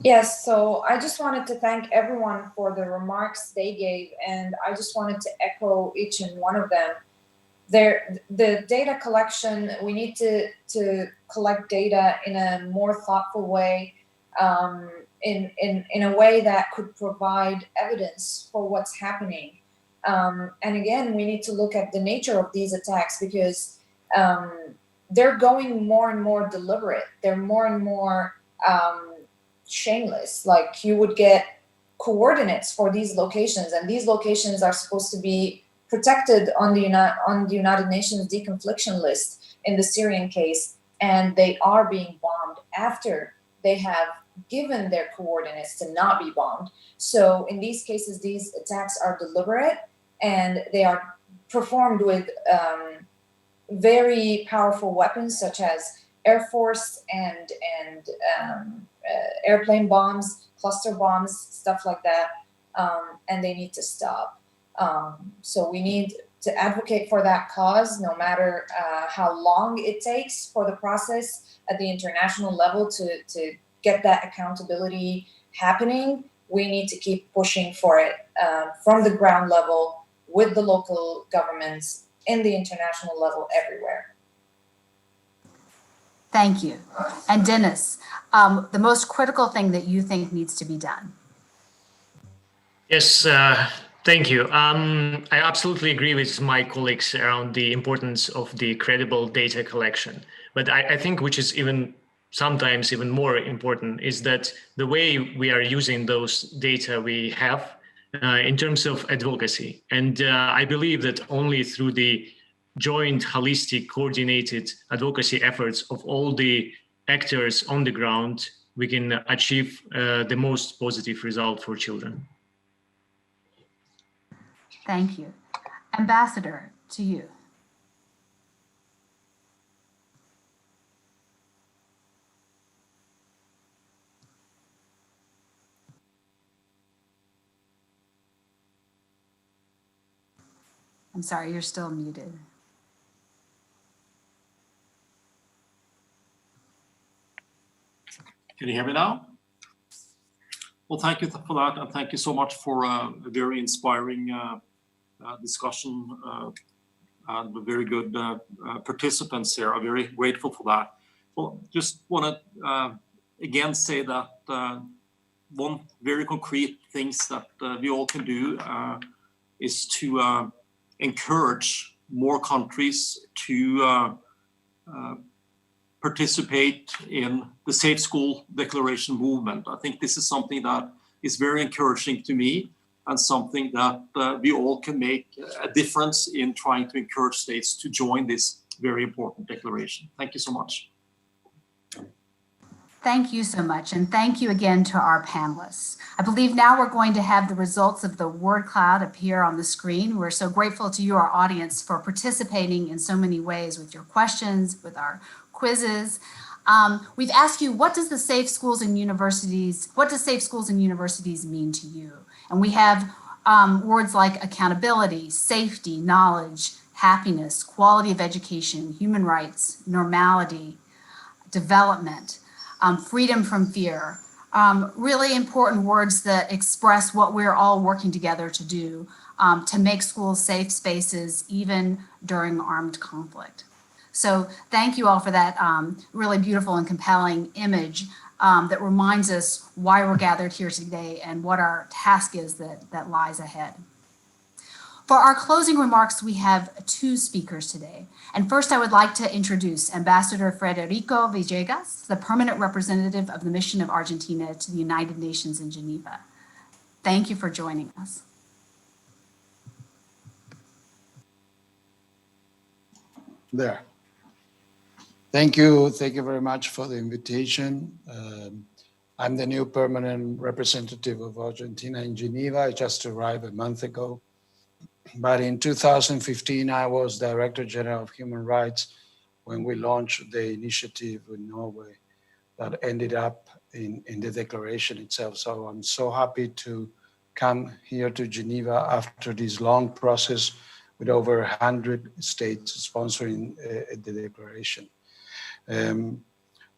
Speaker 6: Yes, so I just wanted to thank everyone for the remarks they gave, and I just wanted to echo each and one of them. The data collection, we need to collect data in a more thoughtful way, in a way that could provide evidence for what's happening. And again, we need to look at the nature of these attacks, because they're going more and more deliberate. They're more and more shameless. Like, you would get coordinates for these locations, and these locations are supposed to be protected on the United Nations deconfliction list in the Syrian case, and they are being bombed after they have given their coordinates to not be bombed. So in these cases, these attacks are deliberate, and they are performed with very powerful weapons, such as Air Force and airplane bombs, cluster bombs, stuff like that, and they need to stop. So we need to advocate for that cause, no matter how long it takes for the process at the international level to get that accountability happening. We need to keep pushing for it from the ground level, with the local governments, in the international level, everywhere.
Speaker 1: Thank you. And Dennis, the most critical thing that you think needs to be done?
Speaker 8: Yes, thank you. I absolutely agree with my colleagues around the importance of the credible data collection. But I think which is sometimes even more important is that the way we are using those data we have in terms of advocacy. And I believe that only through the joint, holistic, coordinated advocacy efforts of all the actors on the ground, we can achieve the most positive result for children.
Speaker 1: Thank you. Ambassador, to you. I'm sorry, you're still muted.
Speaker 2: Can you hear me now? Well, thank you for that, and thank you so much for a very inspiring discussion and very good participants here. I'm very grateful for that. Well, just want to again say that one very concrete things that we all can do is to encourage more countries to participate in the Safe School Declaration movement. I think this is something that is very encouraging to me and something that we all can make a difference in trying to encourage states to join this very important declaration. Thank you so much.
Speaker 1: Thank you so much, and thank you again to our panelists. I believe now we're going to have the results of the word cloud appear on the screen. We're so grateful to you, our audience, for participating in so many ways with your questions, with our quizzes. We've asked you, what does safe schools and universities mean to you? And we have words like accountability, safety, knowledge, happiness, quality of education, human rights, normality, development, freedom from fear, really important words that express what we're all working together to do to make schools safe spaces even during armed conflict. So thank you all for that really beautiful and compelling image that reminds us why we're gathered here today and what our task is that lies ahead. For our closing remarks, we have two speakers today. And first, I would like to introduce Ambassador Federico Villegas, the permanent representative of the Mission of Argentina to the United Nations in Geneva. Thank you for joining us.
Speaker 11: There. Thank you very much for the invitation. I'm the new permanent representative of Argentina in Geneva. I just arrived a month ago. But in 2015, I was Director General of Human Rights when we launched the initiative in Norway that ended up in the declaration itself. So I'm so happy to come here to Geneva after this long process with over 100 states sponsoring the declaration.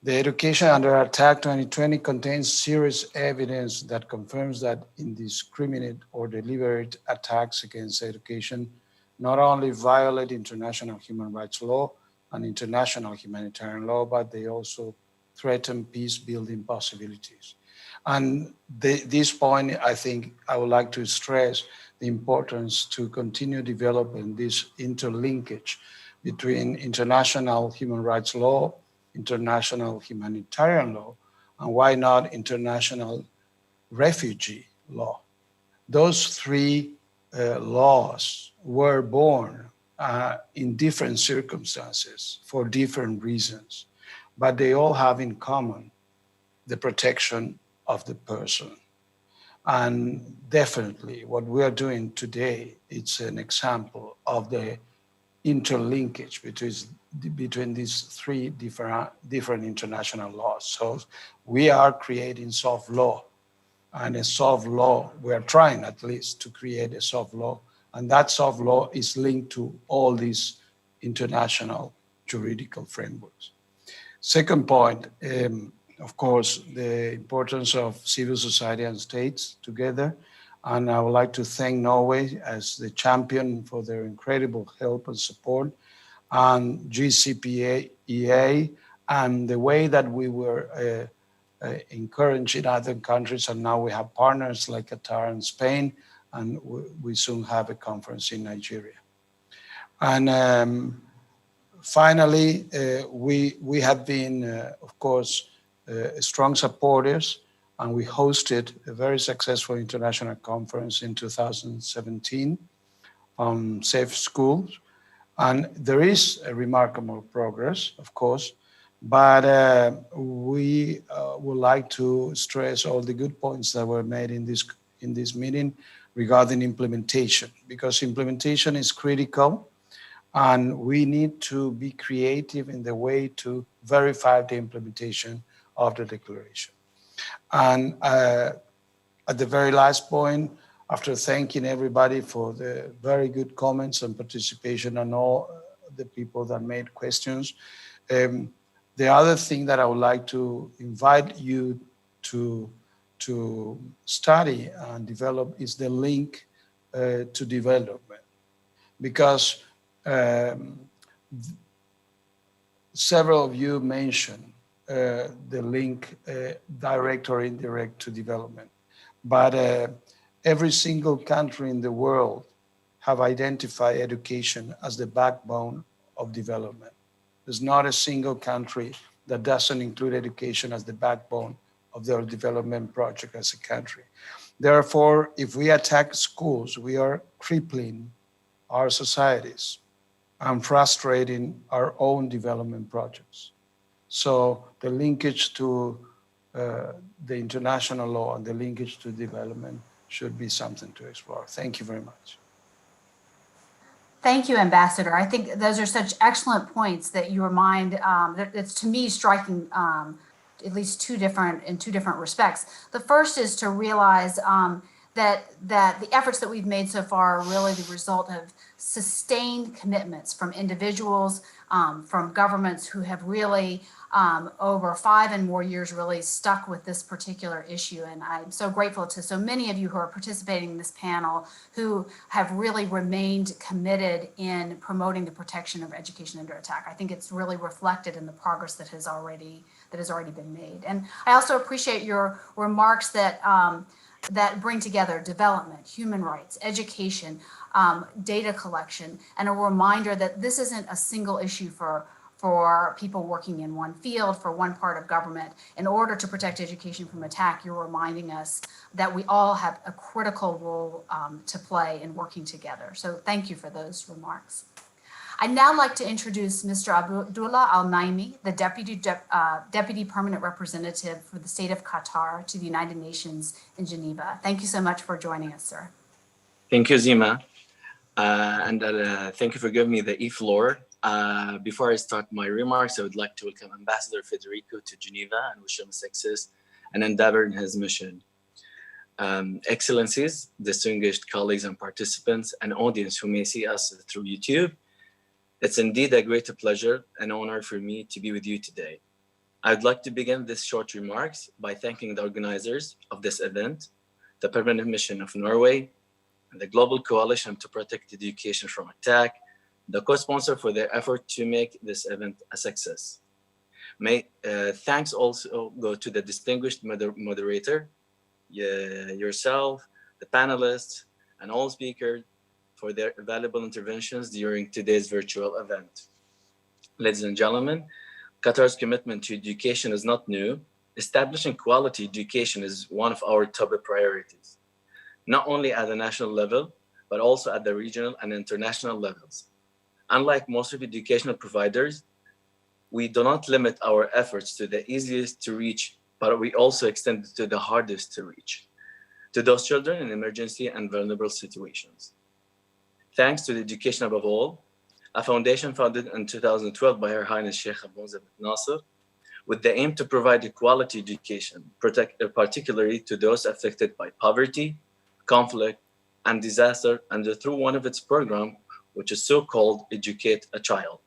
Speaker 11: The Education Under Attack 2020 contains serious evidence that confirms that indiscriminate or deliberate attacks against education not only violate international human rights law and international humanitarian law, but they also threaten peace-building possibilities. And this point, I think I would like to stress the importance to continue developing this interlinkage between international human rights law, international humanitarian law, and why not international refugee law. Those three laws were born in different circumstances for different reasons, but they all have in common the protection of the person. And definitely what we are doing today, it's an example of the interlinkage between these three different international laws. So we are creating soft law, and a soft law, we are trying at least to create a soft law, and that soft law is linked to all these international juridical frameworks. Second point, of course, the importance of civil society and states together. And I would like to thank Norway as the champion for their incredible help and support, and GCPEA, and the way that we were encouraging other countries, and now we have partners like Qatar and Spain, and we soon have a conference in Nigeria. And finally, we have been, of course, strong supporters, and we hosted a very successful international conference in 2017 on safe schools. And there is a remarkable progress, of course, but we would like to stress all the good points that were made in this meeting regarding implementation, because implementation is critical, and we need to be creative in the way to verify the implementation of the declaration. And at the very last point, after thanking everybody for the very good comments and participation and all the people that made questions, the other thing that I would like to invite you to study and develop is the link to development, because several of you mentioned the link direct or indirect to development, but every single country in the world have identified education as the backbone of development. There's not a single country that doesn't include education as the backbone of their development project as a country. Therefore, if we attack schools, we are crippling our societies and frustrating our own development projects. So the linkage to the international law and the linkage to development should be something to explore. Thank you very much.
Speaker 1: Thank you, Ambassador. I think those are such excellent points that you remind, it's to me striking at least two different respects. The first is to realize that the efforts that we've made so far are really the result of sustained commitments from individuals, from governments who have really over 5 and more years really stuck with this particular issue. And I'm so grateful to so many of you who are participating in this panel who have really remained committed in promoting the protection of education under attack. I think it's really reflected in the progress that has already been made. And I also appreciate your remarks that that bring together development, human rights, education, data collection, and a reminder that this isn't a single issue for people working in one field, for one part of government. In order to protect education from attack, you're reminding us that we all have a critical role to play in working together. So thank you for those remarks. I'd now like to introduce Mr. Abdullah Al-Naimi, the Deputy Permanent Representative for the State of Qatar to the United Nations in Geneva. Thank you so much for joining us, sir.
Speaker 12: Thank you, Zima. And thank you for giving me the floor. Before I start my remarks, I would like to welcome Ambassador Federico to Geneva and wish him success and endeavor in his mission. Excellencies, distinguished colleagues and participants, and audience who may see us through YouTube, it's indeed a great pleasure and honor for me to be with you today. I'd like to begin this short remarks by thanking the organizers of this event, the Permanent Mission of Norway, and the Global Coalition to Protect Education from Attack, the co-sponsor for their effort to make this event a success. Thanks also go to the distinguished moderator, yourself, the panelists, and all speakers for their valuable interventions during today's virtual event. Ladies and gentlemen, Qatar's commitment to education is not new. Establishing quality education is one of our top priorities, not only at the national level, but also at the regional and international levels. Unlike most of educational providers, we do not limit our efforts to the easiest to reach, but we also extend it to the hardest to reach, to those children in emergency and vulnerable situations. Thanks to the Education Above All, a foundation founded in 2012 by Her Highness Sheikh Abdullah bin Nasser, with the aim to provide a quality education, particularly to those affected by poverty, conflict, and disaster, and through one of its programs, which is so-called Educate a Child.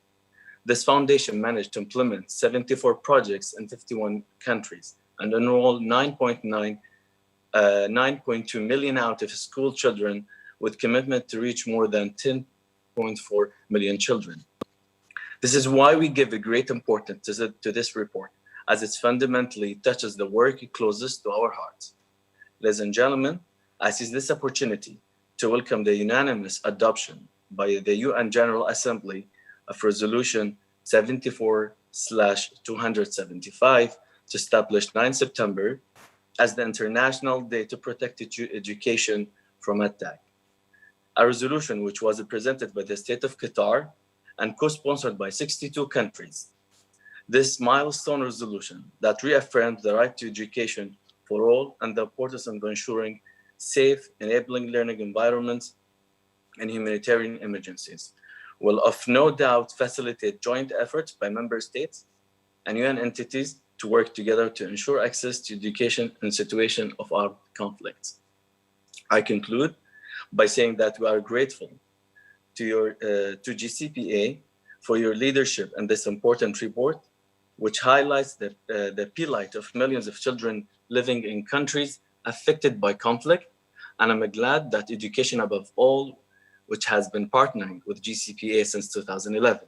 Speaker 12: This foundation managed to implement 74 projects in 51 countries and enroll 9.2 million out of school children, with commitment to reach more than 10.4 million children. This is why we give a great importance to this report, as it fundamentally touches the work closest to our hearts. Ladies and gentlemen, I seize this opportunity to welcome the unanimous adoption by the UN General Assembly of Resolution 74/275 to establish 9 September as the International Day to Protect Education from Attack. A resolution which was presented by the State of Qatar and co-sponsored by 62 countries. This milestone resolution that reaffirms the right to education for all and the importance of ensuring safe, enabling learning environments in humanitarian emergencies will of no doubt facilitate joint efforts by member states and UN entities to work together to ensure access to education in situations of armed conflicts. I conclude by saying that we are grateful to GCPEA for your leadership in this important report, which highlights the plight of millions of children living in countries affected by conflict. And I'm glad that Education Above All, which has been partnering with GCPEA since 2011,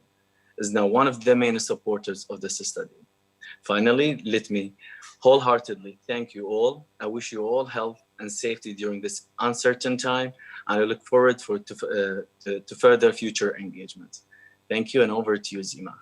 Speaker 12: is now one of the main supporters of this study. Finally, let me wholeheartedly thank you all. I wish you all health and safety during this uncertain time, and I look forward to further future engagements. Thank you, and over to you, Zima.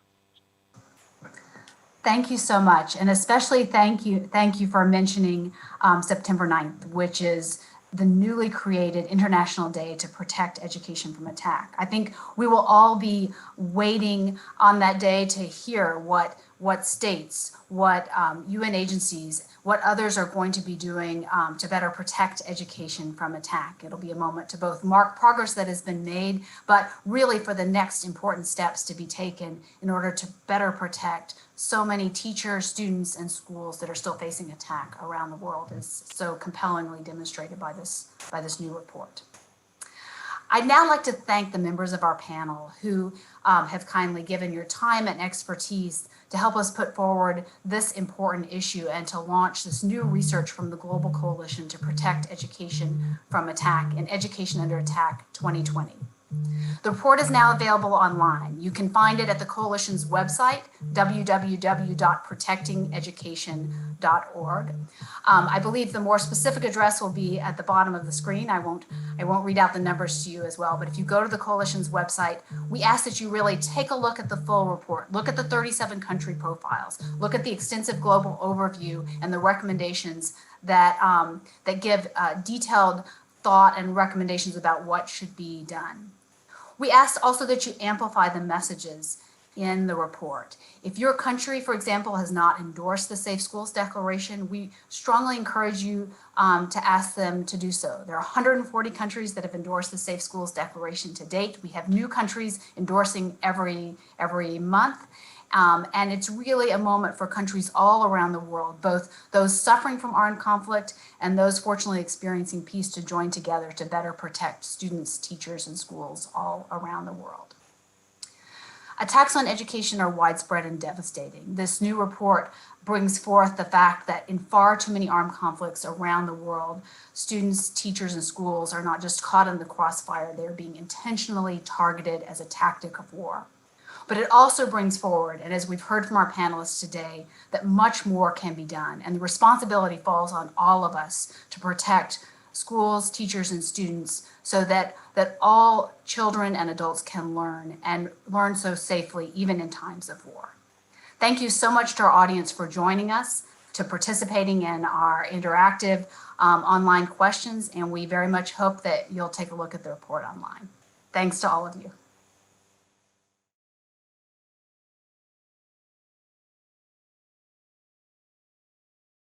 Speaker 1: Thank you so much, and especially thank you for mentioning September 9th, which is the newly created International Day to Protect Education from Attack. I think we will all be waiting on that day to hear what states, what UN agencies, what others are going to be doing to better protect education from attack. It'll be a moment to both mark progress that has been made, but really for the next important steps to be taken in order to better protect so many teachers, students, and schools that are still facing attack around the world, as so compellingly demonstrated by this new report. I'd now like to thank the members of our panel who have kindly given your time and expertise to help us put forward this important issue and to launch this new research from the Global Coalition to Protect Education from Attack in Education Under Attack 2020. The report is now available online. You can find it at the Coalition's website, www.protectingeducation.org. I believe the more specific address will be at the bottom of the screen. I won't read out the numbers to you as well, but if you go to the Coalition's website, we ask that you really take a look at the full report, look at the 37 country profiles, look at the extensive global overview and the recommendations that give detailed thought and recommendations about what should be done. We ask also that you amplify the messages in the report. If your country, for example, has not endorsed the Safe Schools Declaration, we strongly encourage you to ask them to do so. There are 140 countries that have endorsed the Safe Schools Declaration to date. We have new countries endorsing every month. And it's really a moment for countries all around the world, both those suffering from armed conflict and those fortunately experiencing peace, to join together to better protect students, teachers, and schools all around the world. Attacks on education are widespread and devastating. This new report brings forth the fact that in far too many armed conflicts around the world, students, teachers, and schools are not just caught in the crossfire, they're being intentionally targeted as a tactic of war. But it also brings forward, and as we've heard from our panelists today, that much more can be done. And the responsibility falls on all of us to protect schools, teachers, and students so that all children and adults can learn and learn so safely, even in times of war. Thank you so much to our audience for joining us, to participating in our interactive online questions, and we very much hope that you'll take a look at the report online. Thanks to all of you.